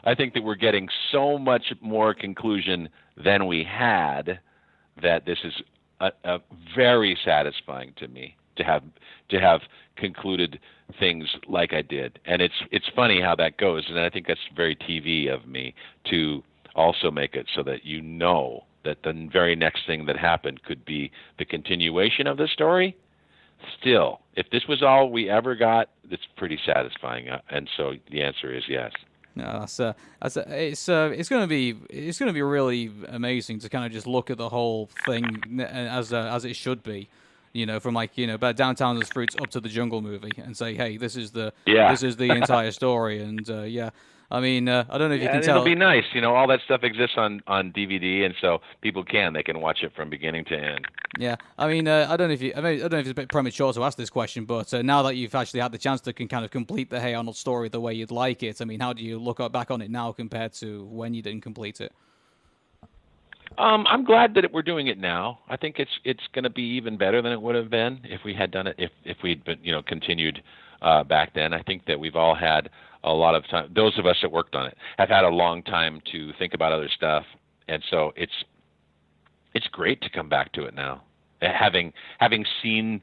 that we're getting so much more conclusion than we had that this is a very satisfying to me. to have concluded things like I did. And it's funny how that goes, and I think that's very TV of me to also make it so that you know that the very next thing that happened could be the continuation of the story. Still, if this was all we ever got, it's pretty satisfying. And so the answer is yes. No, it's going to be really amazing to kind of just look at the whole thing as it should be, from about Downtown as Fruits up to the Jungle movie, and say, hey, this is the entire story, and I mean, I don't know if you can tell. It'll be nice, all that stuff exists on DVD, and so people they can watch it from beginning to end. Yeah, I mean, I don't know if it's a bit premature to ask this question, but now that you've actually had the chance to kind of complete the Hey Arnold story the way you'd like it, I mean, how do you look back on it now compared to when you didn't complete it? I'm glad that we're doing it now. I think it's going to be even better than it would have been if we had done it if we'd been continued back then. I think that we've all had a lot of time. Those of us that worked on it have had a long time to think about other stuff, and so it's great to come back to it now, having seen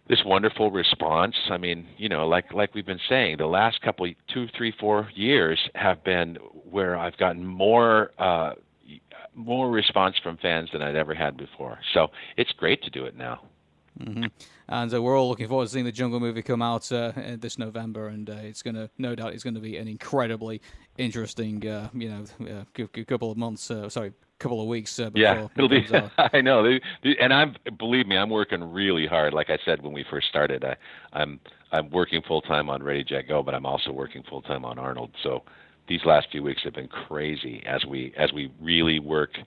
this wonderful response. I mean, like we've been saying, the last couple 2, 3, 4 years have been where I've gotten more response from fans than I'd ever had before. So it's great to do it now. Mm-hmm. And we're all looking forward to seeing the Jungle movie come out this November, and no doubt it's going to be an incredibly interesting, couple of months. Couple of weeks. Before it'll be. I know, and believe me, I'm working really hard. Like I said when we first started, I'm working full time on Ready Jet Go, but I'm also working full time on Arnold. So these last few weeks have been crazy as we really work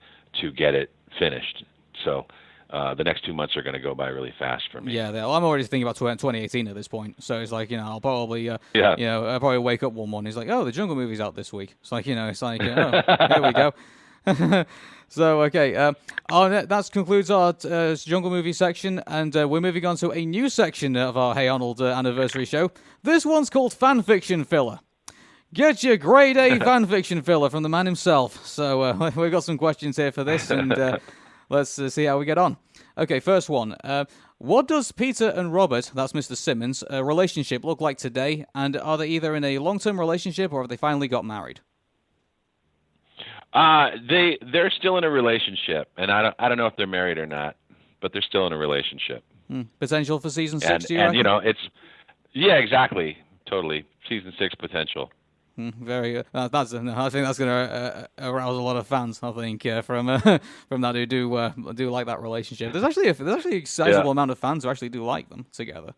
to get it finished. So. The next 2 months are going to go by really fast for me. Yeah, I'm already thinking about 2018 at this point. So it's like, I'll probably, I'll probably wake up one morning. It's like, oh, the Jungle movie's out this week. It's like, oh, here we go. So, okay, that concludes our Jungle movie section, and we're moving on to a new section of our Hey Arnold anniversary show. This one's called Fan Fiction Filler. Get your grade A fan fiction filler from the man himself. So we've got some questions here for this, and let's see how we get on. Okay, first one. What does Peter and Robert, that's Mr. Simmons, relationship look like today? And are they either in a long-term relationship or have they finally got married? They're still in a relationship, and I don't know if they're married or not, but they're still in a relationship. Potential for season 6, do you reckon? Exactly, totally. Season 6 potential. Very good. I think that's going to arouse a lot of fans. I think from that who do like that relationship. There's actually a sizable amount of fans who actually do like them together.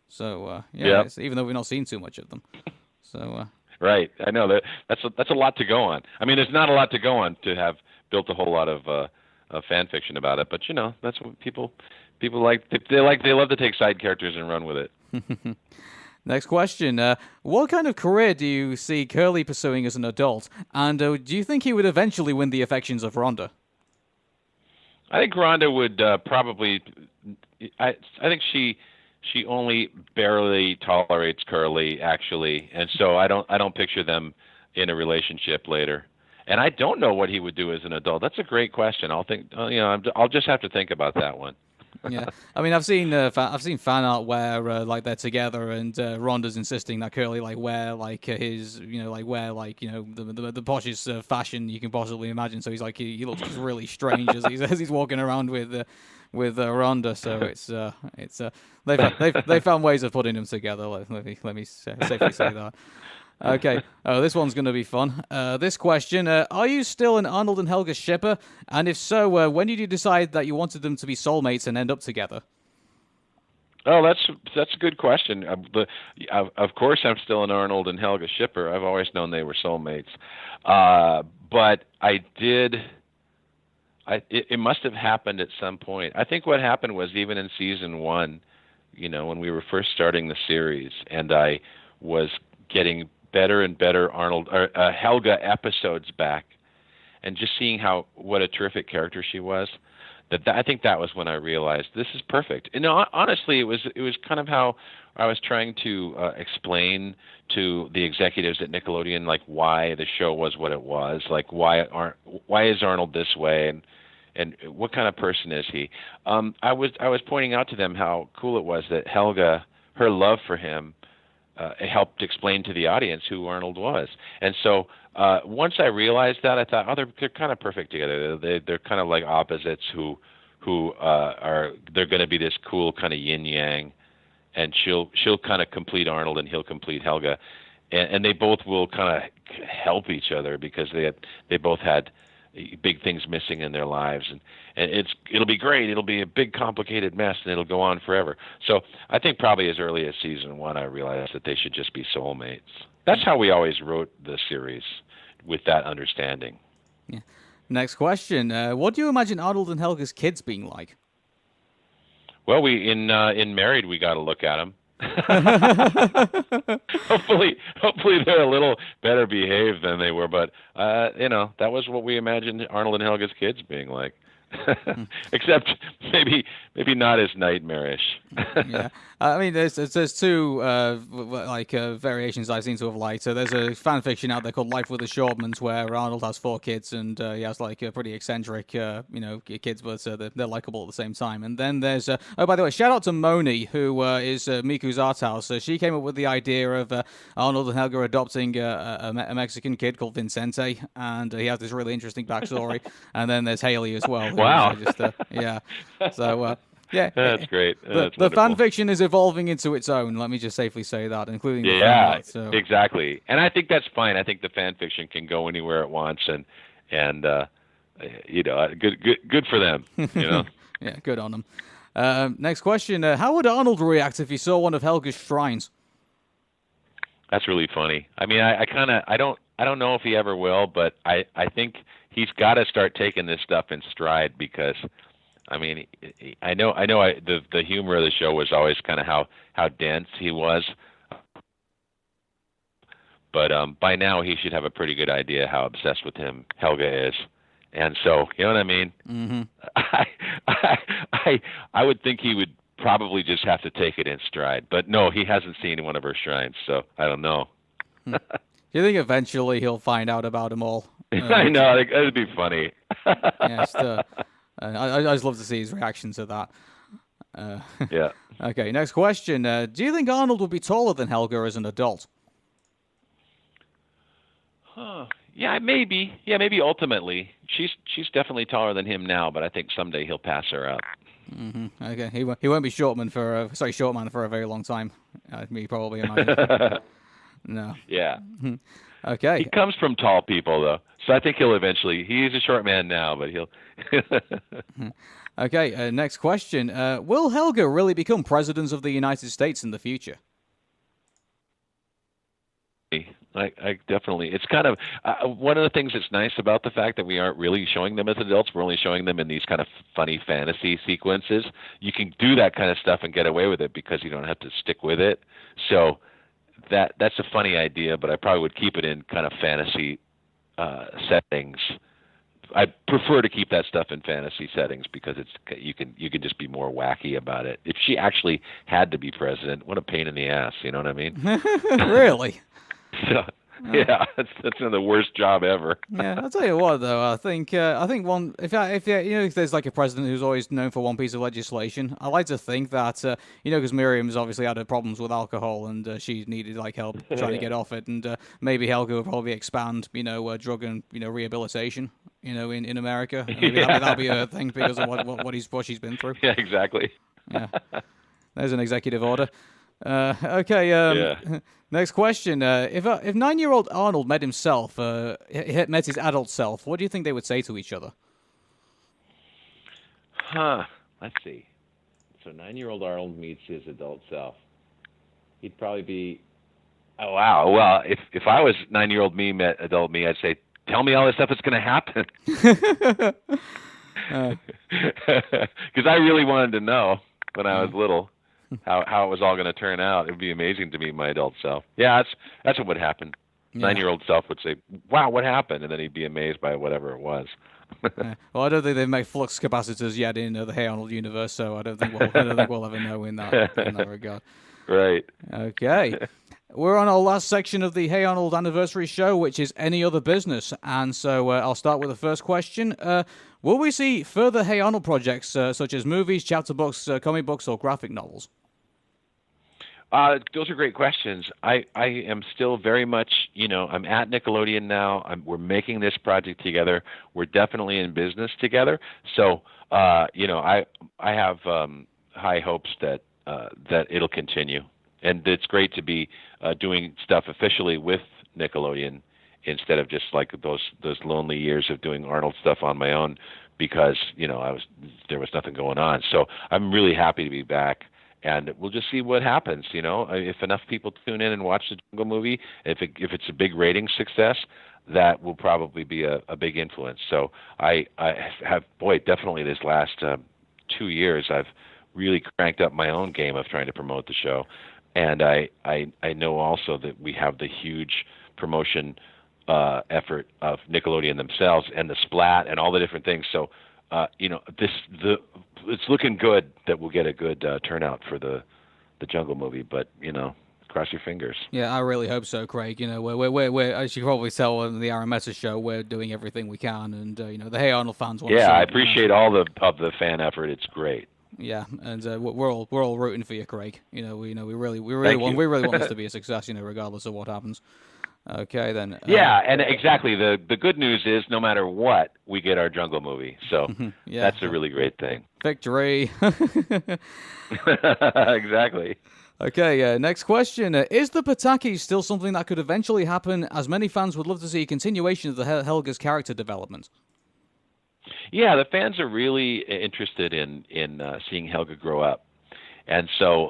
So even though we've not seen too much of them. So right, I know that's a lot to go on. I mean, there's not a lot to go on to have built a whole lot of fan fiction about it. But that's what people like. They love to take side characters and run with it. Next question. What kind of career do you see Curly pursuing as an adult? And do you think he would eventually win the affections of Rhonda? I think Rhonda would probably... I think she only barely tolerates Curly, actually. And so I don't picture them in a relationship later. And I don't know what he would do as an adult. That's a great question. I'll just have to think about that one. Yeah, I mean, I've seen fan art where they're together and Rhonda's insisting that Curly wear the poshest fashion you can possibly imagine. So he looks really strange as he's walking around with Rhonda. So they found ways of putting them together. Let me safely say that. Okay. Oh, this one's going to be fun. This question: are you still an Arnold and Helga shipper? And if so, when did you decide that you wanted them to be soulmates and end up together? Oh, that's a good question. Of course, I'm still an Arnold and Helga shipper. I've always known they were soulmates. But it must have happened at some point. I think what happened was even in season 1, when we were first starting the series, and I was getting better and better Helga episodes back, and just seeing what a terrific character she was. I think that was when I realized this is perfect. And honestly, it was kind of how I was trying to explain to the executives at Nickelodeon why the show was what it was, why is Arnold this way, and what kind of person is he? I was pointing out to them how cool it was that Helga, her love for him, helped explain to the audience who Arnold was. And so once I realized that, I thought, oh, they're kind of perfect together. They're kind of like opposites who they're going to be this cool kind of yin yang, and she'll kind of complete Arnold and he'll complete Helga, and they both will kind of help each other because they both had big things missing in their lives, and it'll be great. It'll be a big complicated mess, and it'll go on forever. So I think probably as early as season 1, I realized that they should just be soulmates. That's how we always wrote the series, with that understanding. Yeah. Next question. What do you imagine Arnold and Helga's kids being like? Well, in Married, we got to look at them. hopefully they're a little better behaved than they were, but that was what we imagined Arnold and Helga's kids being like. Except maybe not as nightmarish. Yeah, I mean, there's two variations I seem to have liked. So there's a fan fiction out there called Life with the Shortmans, where Arnold has 4 kids and he has like a pretty eccentric, kids, but they're likable at the same time. And then there's oh, by the way, shout out to Moni, who is Miku's art house. She came up with the idea of Arnold and Helga adopting a Mexican kid called Vincente, and he has this really interesting backstory. And then there's Haley as well. Wow. Yeah. So, yeah. That's great. The fan fiction is evolving into its own. Let me just safely say that, including the fan art, so. Exactly. And I think that's fine. I think the fan fiction can go anywhere it wants, and good for them. Yeah, good on them. Next question. How would Arnold react if he saw one of Helga's shrines? That's really funny. I mean, I don't know if he ever will, but I think he's got to start taking this stuff in stride, because, I mean, I know the humor of the show was always kind of how dense he was, but by now he should have a pretty good idea how obsessed with him Helga is, and so you know what I mean. Mm-hmm. I would think he would probably just have to take it in stride, but no, he hasn't seen one of her shrines, so I don't know. Do you think eventually he'll find out about them all? I know, that'd be funny. Yeah, I just love to see his reaction to that. Yeah. Okay, next question. Do you think Arnold would be taller than Helga as an adult? Yeah, maybe. Yeah, maybe ultimately. She's definitely taller than him now, but I think someday he'll pass her up. Mm-hmm. Okay, he won't be Shortman for a very long time. Me probably imagine. No. Yeah. Okay. He comes from tall people, though, so I think he'll eventually. He's a short man now, but he'll. Okay. Next question. Will Helga really become president of the United States in the future? I definitely. It's kind of one of the things that's nice about the fact that we aren't really showing them as adults. We're only showing them in these kind of funny fantasy sequences. You can do that kind of stuff and get away with it because you don't have to stick with it. So that's a funny idea, but I probably would keep it in kind of fantasy settings. I prefer to keep that stuff in fantasy settings because you can just be more wacky about it. If she actually had to be president, what a pain in the ass. You know what I mean? Really? So, yeah, that's the worst job ever. Yeah, I'll tell you what though. I think one if there's like a president who's always known for one piece of legislation, I like to think that because Miriam's obviously had problems with alcohol and she needed like help trying to get off it, and maybe Helga would probably expand drug and rehabilitation in America. Maybe that'll be a thing because of what she's been through. Yeah, exactly. Yeah, there's an executive order. Okay. Next question. If 9-year-old Arnold met himself, met his adult self, what do you think they would say to each other? Let's see. So 9-year-old Arnold meets his adult self. He'd probably be, oh wow. Well, if I was 9-year-old me met adult me, I'd say, tell me all this stuff that's going to happen. Because I really wanted to know when I was little. How it was all going to turn out. It would be amazing to meet my adult self. Yeah, that's what would happen. Yeah. 9-year-old self would say, "Wow, what happened?" And then he'd be amazed by whatever it was. Well, I don't think they've made flux capacitors yet in the Hey Arnold universe, so I don't think we'll ever know in that regard. Right. Okay. We're on our last section of the Hey Arnold anniversary show, which is Any Other Business. And so I'll start with the first question. Will we see further Hey Arnold projects, such as movies, chapter books, comic books, or graphic novels? Those are great questions. I am still very much, I'm at Nickelodeon now. We're making this project together. We're definitely in business together. So, I have high hopes that it'll continue. And it's great to be doing stuff officially with Nickelodeon instead of just like those lonely years of doing Arnold stuff on my own because there was nothing going on. So I'm really happy to be back, and we'll just see what happens. If enough people tune in and watch the Jungle Movie, if it's a big rating success, that will probably be a big influence. So I have definitely this last 2 years I've really cranked up my own game of trying to promote the show. And I know also that we have the huge promotion effort of Nickelodeon themselves and the Splat and all the different things. So, it's looking good that we'll get a good turnout for the Jungle Movie. But cross your fingers. Yeah, I really hope so, Craig. We're as you can probably tell on the Arun Mehta show, we're doing everything we can, and the Hey Arnold fans want to see I it, appreciate all of the fan effort. It's great. Yeah, and we're all rooting for you, Craig. We really want this to be a success. Regardless of what happens. Okay, then. Yeah, and exactly. The good news is, no matter what, we get our Jungle Movie. So that's a really great thing. Victory. Exactly. Okay, next question. Is the Patakis still something that could eventually happen, as many fans would love to see a continuation of the Helga's character development? Yeah, the fans are really interested in seeing Helga grow up. And so,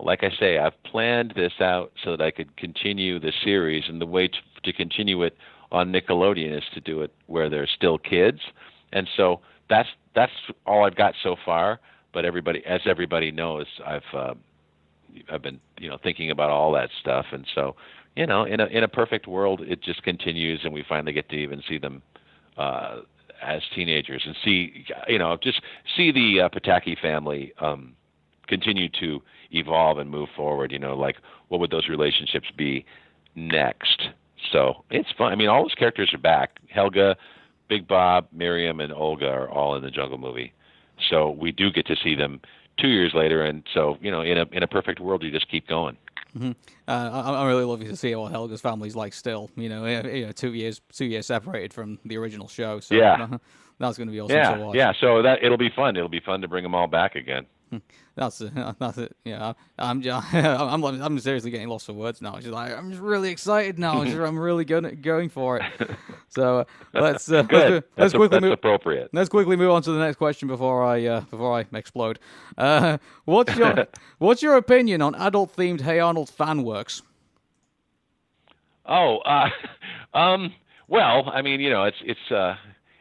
like I say, I've planned this out so that I could continue the series, and the way to continue it on Nickelodeon is to do it where they're still kids. And so that's all I've got so far. But as everybody knows, I've been thinking about all that stuff, and so in a perfect world, it just continues, and we finally get to even see them as teenagers, and see the Pataki family continue to evolve and move forward. Like what would those relationships be next? So it's fun. I mean, all those characters are back. Helga, Big Bob, Miriam, and Olga are all in the Jungle Movie. So we do get to see them 2 years later, and so in a perfect world, you just keep going. Mm-hmm. I'm really looking to see what Helga's family's like still. 2 years separated from the original show. So yeah, that's going to be awesome to watch. Yeah. So it'll be fun. It'll be fun to bring them all back again. That's it. Yeah, I'm seriously getting lost for words now. I'm just really excited now. I'm really going for it. So let's good. That's appropriate. Let's quickly move on to the next question before I explode. What's your opinion on adult themed Hey Arnold fan works? Well, I mean,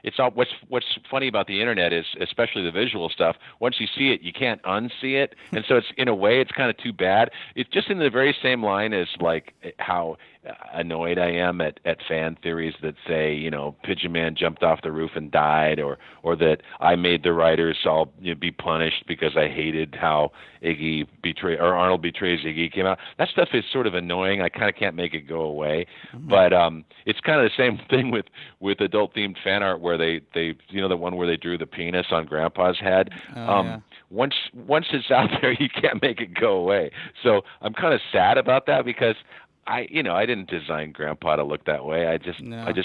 it's all what's funny about the internet is, especially the visual stuff, once you see it, you can't unsee it. And so it's, in a way, it's kind of too bad. It's just in the very same line as like how annoyed I am at fan theories that say, Pigeon Man jumped off the roof and died, or that I made the writers all be punished because I hated how Arnold betrays Iggy came out. That stuff is sort of annoying. I kind of can't make it go away. Mm-hmm. But it's kind of the same thing with adult themed fan art where they the one where they drew the penis on Grandpa's head. Yeah. Once it's out there, you can't make it go away. So I'm kind of sad about that because I didn't design Grandpa to look that way. I just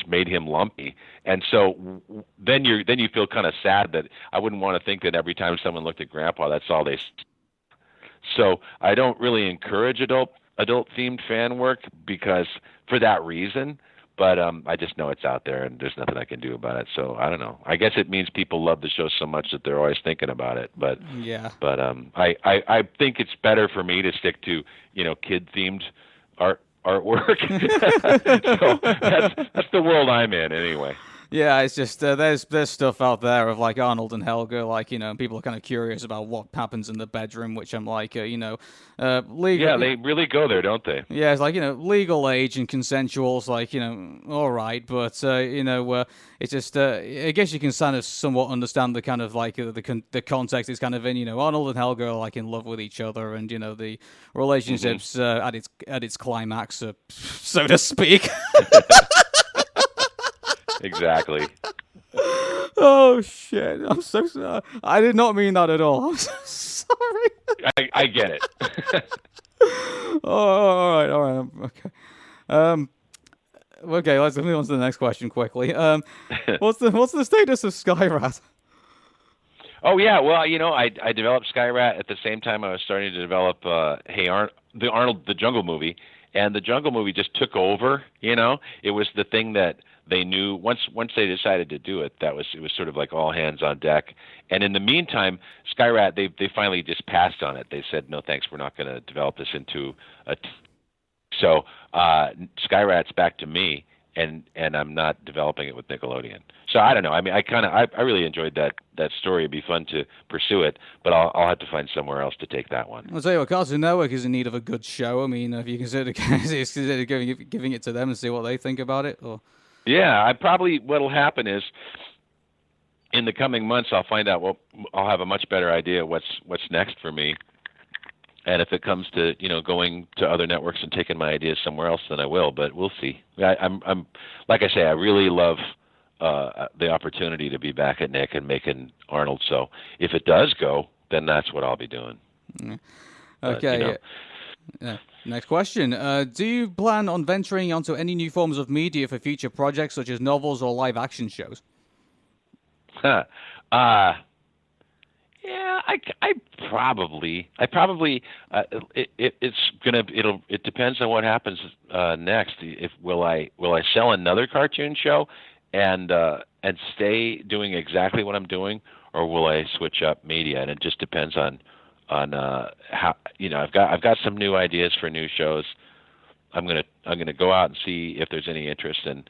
made him lumpy. And so then you feel kind of sad that I wouldn't want to think that every time someone looked at Grandpa, that's all they. So I don't really encourage adult themed fan work because for that reason. But I just know it's out there, and there's nothing I can do about it. So I don't know. I guess it means people love the show so much that they're always thinking about it. But yeah. But I think it's better for me to stick to kid themed artwork. So that's the world I'm in anyway. Yeah, it's just there's stuff out there of like Arnold and Helga, like people are kind of curious about what happens in the bedroom, which I'm like, legal. Yeah, they really go there, don't they? Yeah, it's like legal age and consensual's like all right, but it's just I guess you can kind of somewhat understand the kind of like the context it's kind of in. Arnold and Helga are like in love with each other, and the relationships at its climax, so to speak. Exactly. Oh shit! I'm so sorry. I did not mean that at all. I'm so sorry. I get it. Oh, all right, okay. Um, okay, let's move on to the next question quickly. What's the status of Skyrat? Oh yeah, well, I developed Skyrat at the same time I was starting to develop the Arnold the Jungle movie, and the Jungle movie just took over. It was the thing that they knew once they decided to do it. It was sort of like all hands on deck. And in the meantime, Skyrat they finally just passed on it. They said no thanks, we're not going to develop this into a. So Skyrat's back to me, and I'm not developing it with Nickelodeon. So I don't know. I mean, I really enjoyed that story. It'd be fun to pursue it, but I'll have to find somewhere else to take that one. I'll tell you what, Cartoon Network is in need of a good show. I mean, if you consider giving it to them and see what they think about it, or. Yeah, what'll happen is in the coming months I'll find out. Well, I'll have a much better idea what's next for me. And if it comes to going to other networks and taking my ideas somewhere else, then I will. But we'll see. I'm like I say, I really love the opportunity to be back at Nick and making Arnold. So if it does go, then that's what I'll be doing. Okay. Next question. Do you plan on venturing onto any new forms of media for future projects, such as novels or live action shows? Yeah, I probably it depends on what happens next. Will I sell another cartoon show and stay doing exactly what I'm doing, or will I switch up media? And it just depends on how I've got some new ideas for new shows. I'm gonna go out and see if there's any interest, and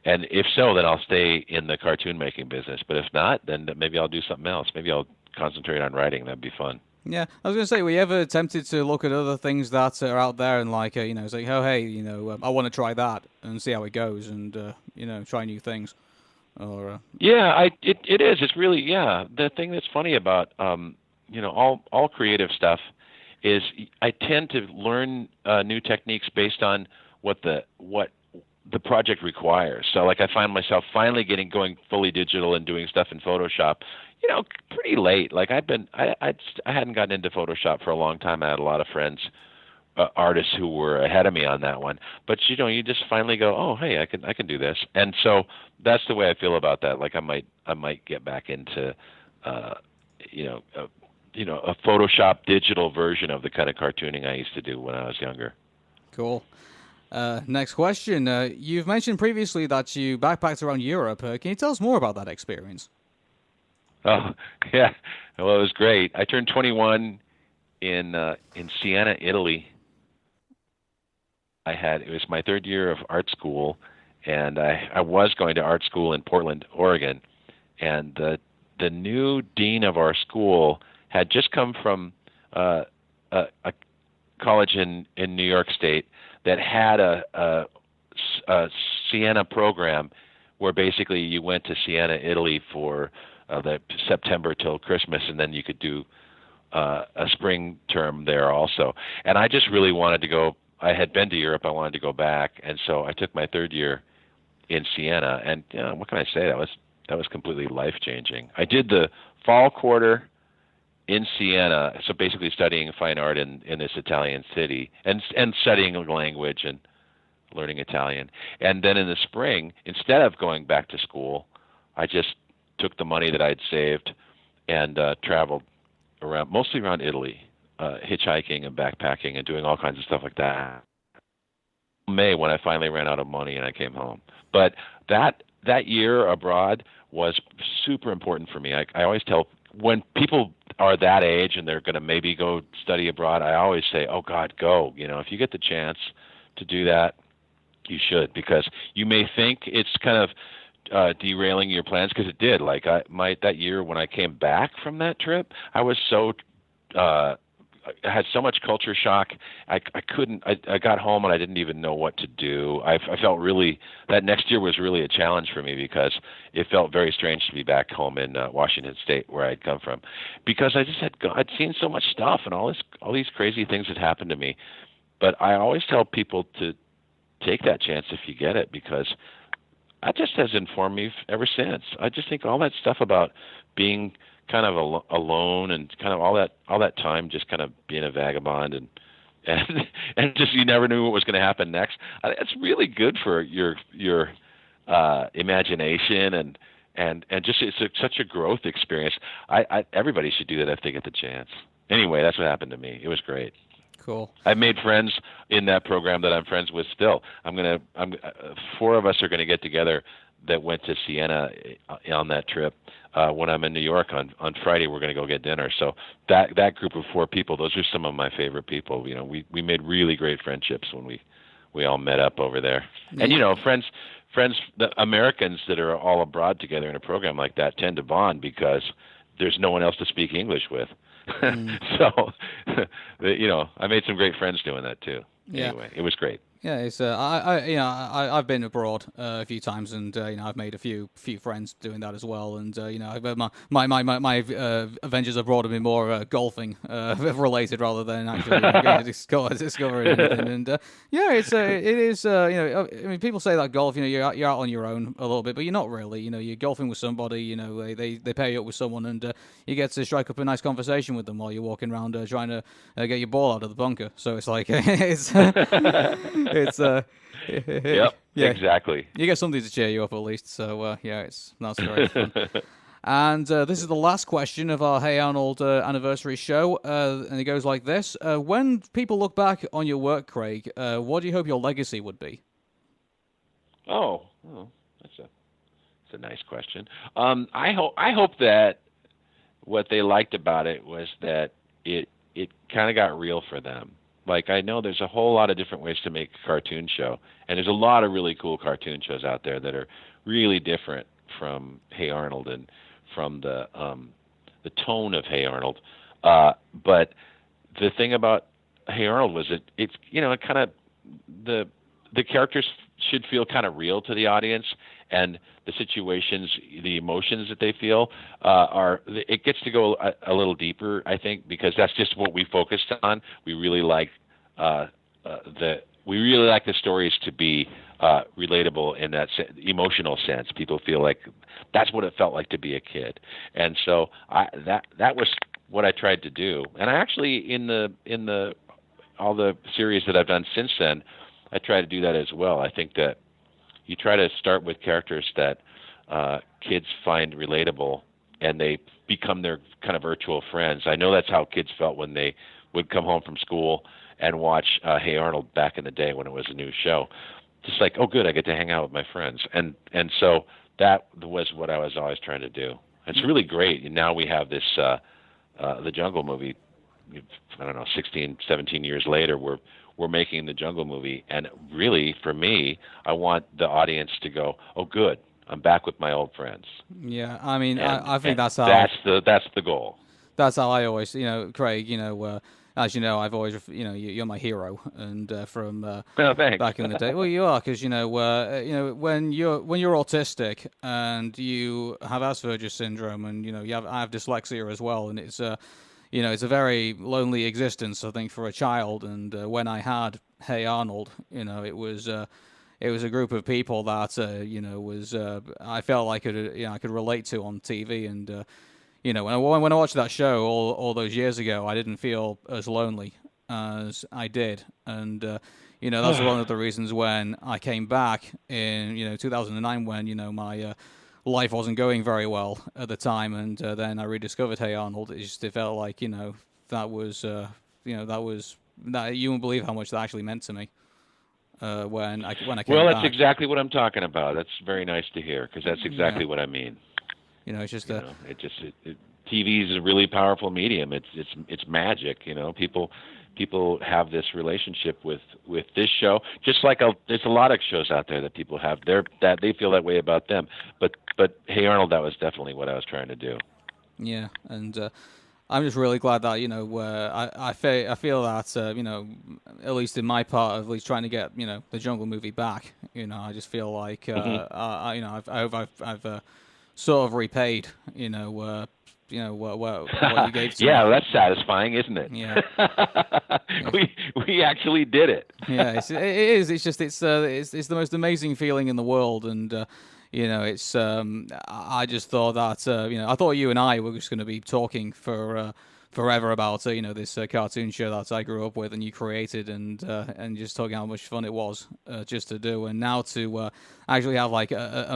if so, then I'll stay in the cartoon making business. But if not, then maybe I'll do something else. Maybe I'll concentrate on writing. That'd be fun. Yeah, I was gonna say, were you ever tempted to look at other things that are out there and like it's like, oh hey, I want to try that and see how it goes, and try new things, or yeah, it is. It's really the thing that's funny about all creative stuff is I tend to learn new techniques based on what the project requires. So like I find myself finally going fully digital and doing stuff in Photoshop, pretty late. Like I hadn't gotten into Photoshop for a long time. I had a lot of friends, artists who were ahead of me on that one. But you just finally go, oh hey, I can do this. And so that's the way I feel about that. Like I might get back into a Photoshop digital version of the kind of cartooning I used to do when I was younger. Cool. Next question. You've mentioned previously that you backpacked around Europe. Can you tell us more about that experience? Oh, yeah. Well, it was great. I turned 21 in Siena, Italy. It was my third year of art school, and I was going to art school in Portland, Oregon. And the new dean of our school had just come from a college in New York State that had a Siena program where basically you went to Siena, Italy for the September till Christmas, and then you could do a spring term there also. And I just really wanted to go. I had been to Europe. I wanted to go back, and so I took my third year in Siena. And what can I say? That was completely life changing. I did the fall quarter in Siena, so basically studying fine art in this Italian city and studying the language and learning Italian. And then in the spring, instead of going back to school, I just took the money that I'd saved and traveled mostly around Italy, hitchhiking and backpacking and doing all kinds of stuff like that. May, when I finally ran out of money and I came home. But that year abroad was super important for me. I always tell when people are that age and they're going to maybe go study abroad, I always say, oh God, go. If you get the chance to do that, you should, because you may think it's kind of derailing your plans? Because it did. Like that year when I came back from that trip, I was so I had so much culture shock. I couldn't. I got home and I didn't even know what to do. I felt really that next year was really a challenge for me because it felt very strange to be back home in Washington State where I'd come from, because I just I'd seen so much stuff and all these crazy things had happened to me. But I always tell people to take that chance if you get it, because that just has informed me ever since. I just think all that stuff about being kind of alone and kind of all that time just kind of being a vagabond and just you never knew what was going to happen next. It's really good for your imagination and just it's such a growth experience. Everybody should do that if they get the chance. Anyway, that's what happened to me. It was great. Cool. I've made friends in that program that I'm friends with still. Four of us are going to get together that went to Siena on that trip. When I'm in New York on Friday, we're going to go get dinner. So that group of four people, those are some of my favorite people. You know, we made really great friendships when we all met up over there. And you know, friends, the Americans that are all abroad together in a program like that tend to bond because there's no one else to speak English with. So, you know, I made some great friends doing that too. Yeah. Anyway, it was great. Yeah, it's I've been abroad a few times, and I've made a few friends doing that as well. And my adventures abroad have been more golfing related rather than actually discovering anything. And it is. I mean, people say that golf, you're out on your own a little bit, but you're not really. You're golfing with somebody. They pair you up with someone, and you get to strike up a nice conversation with them while you're walking around trying to get your ball out of the bunker. So it's like it's. Yep, yeah, exactly. You get something to cheer you up at least. So that's very fun. And this is the last question of our Hey Arnold anniversary show, and it goes like this: when people look back on your work, Craig, what do you hope your legacy would be? Oh, that's a nice question. I hope that what they liked about it was that it kind of got real for them. Like, I know there's a whole lot of different ways to make a cartoon show, and there's a lot of really cool cartoon shows out there that are really different from Hey Arnold and from the tone of Hey Arnold. But the thing about Hey Arnold was it's it kind of the characters should feel kind of real to the audience, and the situations, the emotions that they feel it gets to go a little deeper, I think, because that's just what we focused on. We really like the stories to be relatable in that emotional sense. People feel like that's what it felt like to be a kid, and so that was what I tried to do. And I actually in the all the series that I've done since then, I try to do that as well. I think that you try to start with characters that kids find relatable, and they become their kind of virtual friends. I know that's how kids felt when they would come home from school and watch Hey Arnold back in the day when it was a new show. Just like, oh, good, I get to hang out with my friends. And so that was what I was always trying to do. It's really great. And now we have this, the Jungle movie, I don't know, 16, 17 years later, we're making the Jungle movie, and really, for me, I want the audience to go, "Oh, good, I'm back with my old friends." Yeah, I mean, I think that's how that's the goal. That's how I always, Craig, as you know, I've always, you're my hero, and from back in the day. Well, you are, because when you're autistic and you have Asperger's syndrome, and I have dyslexia as well, and it's it's a very lonely existence, I think, for a child. And when I had Hey Arnold, it was a group of people that I felt like I could relate to on TV. And when I watched that show all those years ago, I didn't feel as lonely as I did. And that's one of the reasons when I came back in 2009, when my life wasn't going very well at the time, and then I rediscovered Hey Arnold. It felt like that was you won't believe how much that actually meant to me when I came back. Well, that's exactly what I'm talking about. That's very nice to hear, because that's exactly what I mean. It's just TV is a really powerful medium. It's magic. people have this relationship with this show, just like there's a lot of shows out there that people have that they feel that way about them. But Hey Arnold, that was definitely what I was trying to do. Yeah, and I'm just really glad that I feel that at least in my part of at least trying to get the Jungle movie back. I just feel like I've sort of repaid what you gave to me. Yeah, that's satisfying, isn't it? Yeah. we actually did it. Yeah, it is. It's just it's the most amazing feeling in the world, and it's I just thought that I thought you and I were just going to be talking for forever about this cartoon show that I grew up with and you created, and just talking how much fun it was just to do, and now to actually have like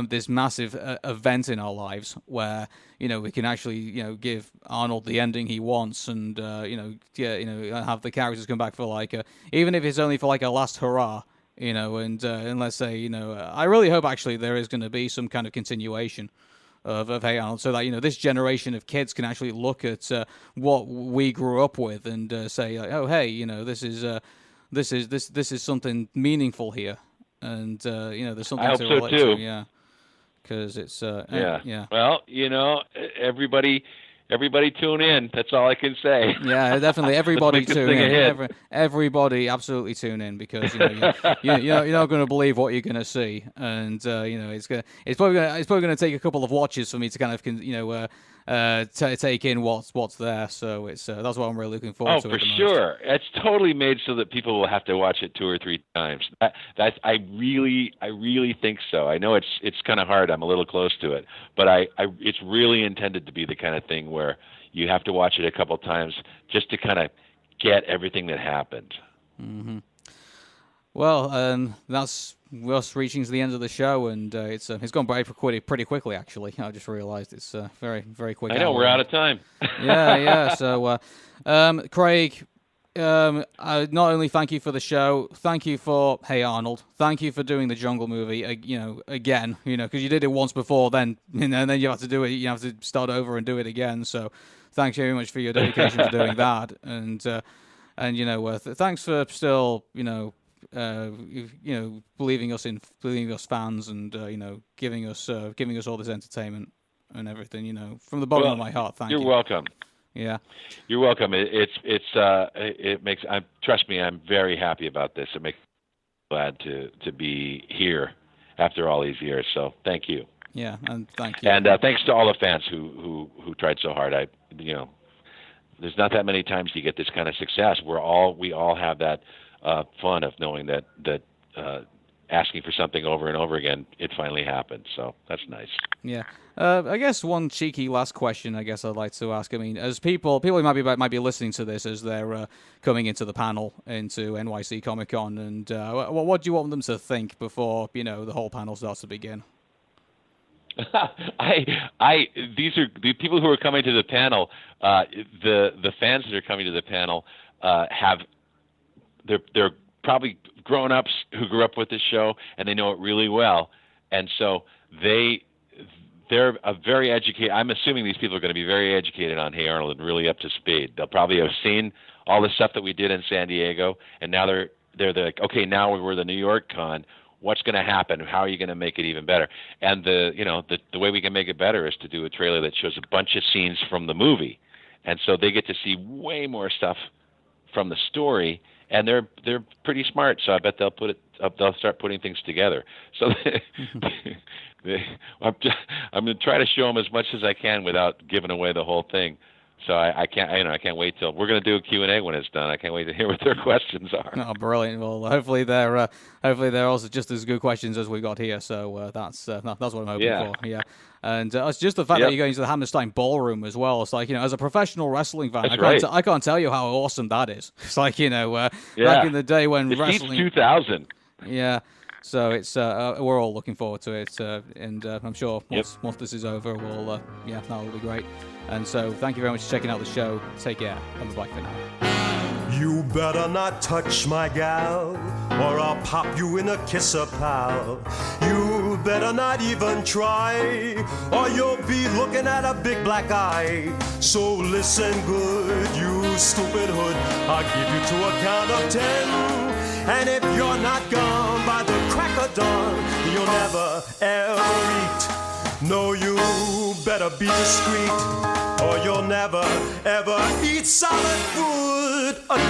this massive event in our lives where we can actually give Arnold the ending he wants, and have the characters come back for like even if it's only for like a last hurrah. And let's say, I really hope actually there is going to be some kind of continuation of Hey Arnold, so that this generation of kids can actually look at what we grew up with and say, like, oh hey, this is something meaningful here, and there's something I hope to so relate too. to, yeah, because it's yeah. Well, everybody tune in. That's all I can say. Yeah, definitely. Everybody Let's make tune this thing a in. hit. Everybody absolutely tune in, because you're not going to believe what you're going to see, and it's probably going to take a couple of watches for me to kind of take in what's there. So it's that's what I'm really looking forward to. Oh, for sure. It's totally made so that people will have to watch it 2 or 3 times. I really think so. I know it's kind of hard. I'm a little close to it, but it's really intended to be the kind of thing where you have to watch it a couple times just to kind of get everything that happened. Mm-hmm. Well, that's us reaching to the end of the show, and it's gone by pretty quickly. Actually, I just realised it's very very quick. I know we're out of time. yeah. So, Craig, not only thank you for the show, thank you for Hey Arnold, thank you for doing the Jungle movie. Again, because you did it once before, then and then you have to do it. You have to start over and do it again. So, thanks very much for your dedication to doing that, and thanks for still believing us fans, and giving us all this entertainment and everything. From the bottom of my heart, thank you. You're welcome. Yeah, you're welcome. It makes trust me, I'm very happy about this. It makes me glad to be here after all these years. So thank you. Yeah, and thank you. And thanks to all the fans who tried so hard. There's not that many times you get this kind of success. We all have that fun of knowing that asking for something over and over again, it finally happened. So that's nice. Yeah. I guess one cheeky last question I guess I'd like to ask. I mean, as people who might be listening to this as they're coming into the panel into NYC Comic Con, and what do you want them to think before the whole panel starts to begin? These are the people who are coming to the panel. The fans that are coming to the panel they're probably grown-ups who grew up with this show, and they know it really well, and so they're a very educated. I'm assuming these people are going to be very educated on Hey Arnold and really up to speed. They'll probably have seen all the stuff that we did in San Diego, and now they're like, okay, now we're the New York con. What's going to happen? How are you going to make it even better? And the way we can make it better is to do a trailer that shows a bunch of scenes from the movie, and so they get to see way more stuff from the story. And they're pretty smart, so I bet they'll start putting things together. So I'm going to try to show them as much as I can without giving away the whole thing. So I can't wait till we're going to do a Q&A when it's done. I can't wait to hear what their questions are. Oh, brilliant! Well, hopefully they're also just as good questions as we got here. So that's what I'm hoping for. Yeah, and it's just the fact that you're going to the Hammerstein Ballroom as well. It's like as a professional wrestling fan, I can't tell you how awesome that is. It's like back in the day when wrestling 2000. Yeah. So it's we're all looking forward to it, and I'm sure once this is over, that will be great. And so thank you very much for checking out the show. Take care, and bye for now. You better not touch my gal, or I'll pop you in a kisser, pal. You better not even try, or you'll be looking at a big black eye. So listen good, you stupid hood. I'll give you to a count of 10. And if you're not gone by the crack of dawn, you'll never ever eat. No, you better be discreet, or you'll never ever eat solid food again.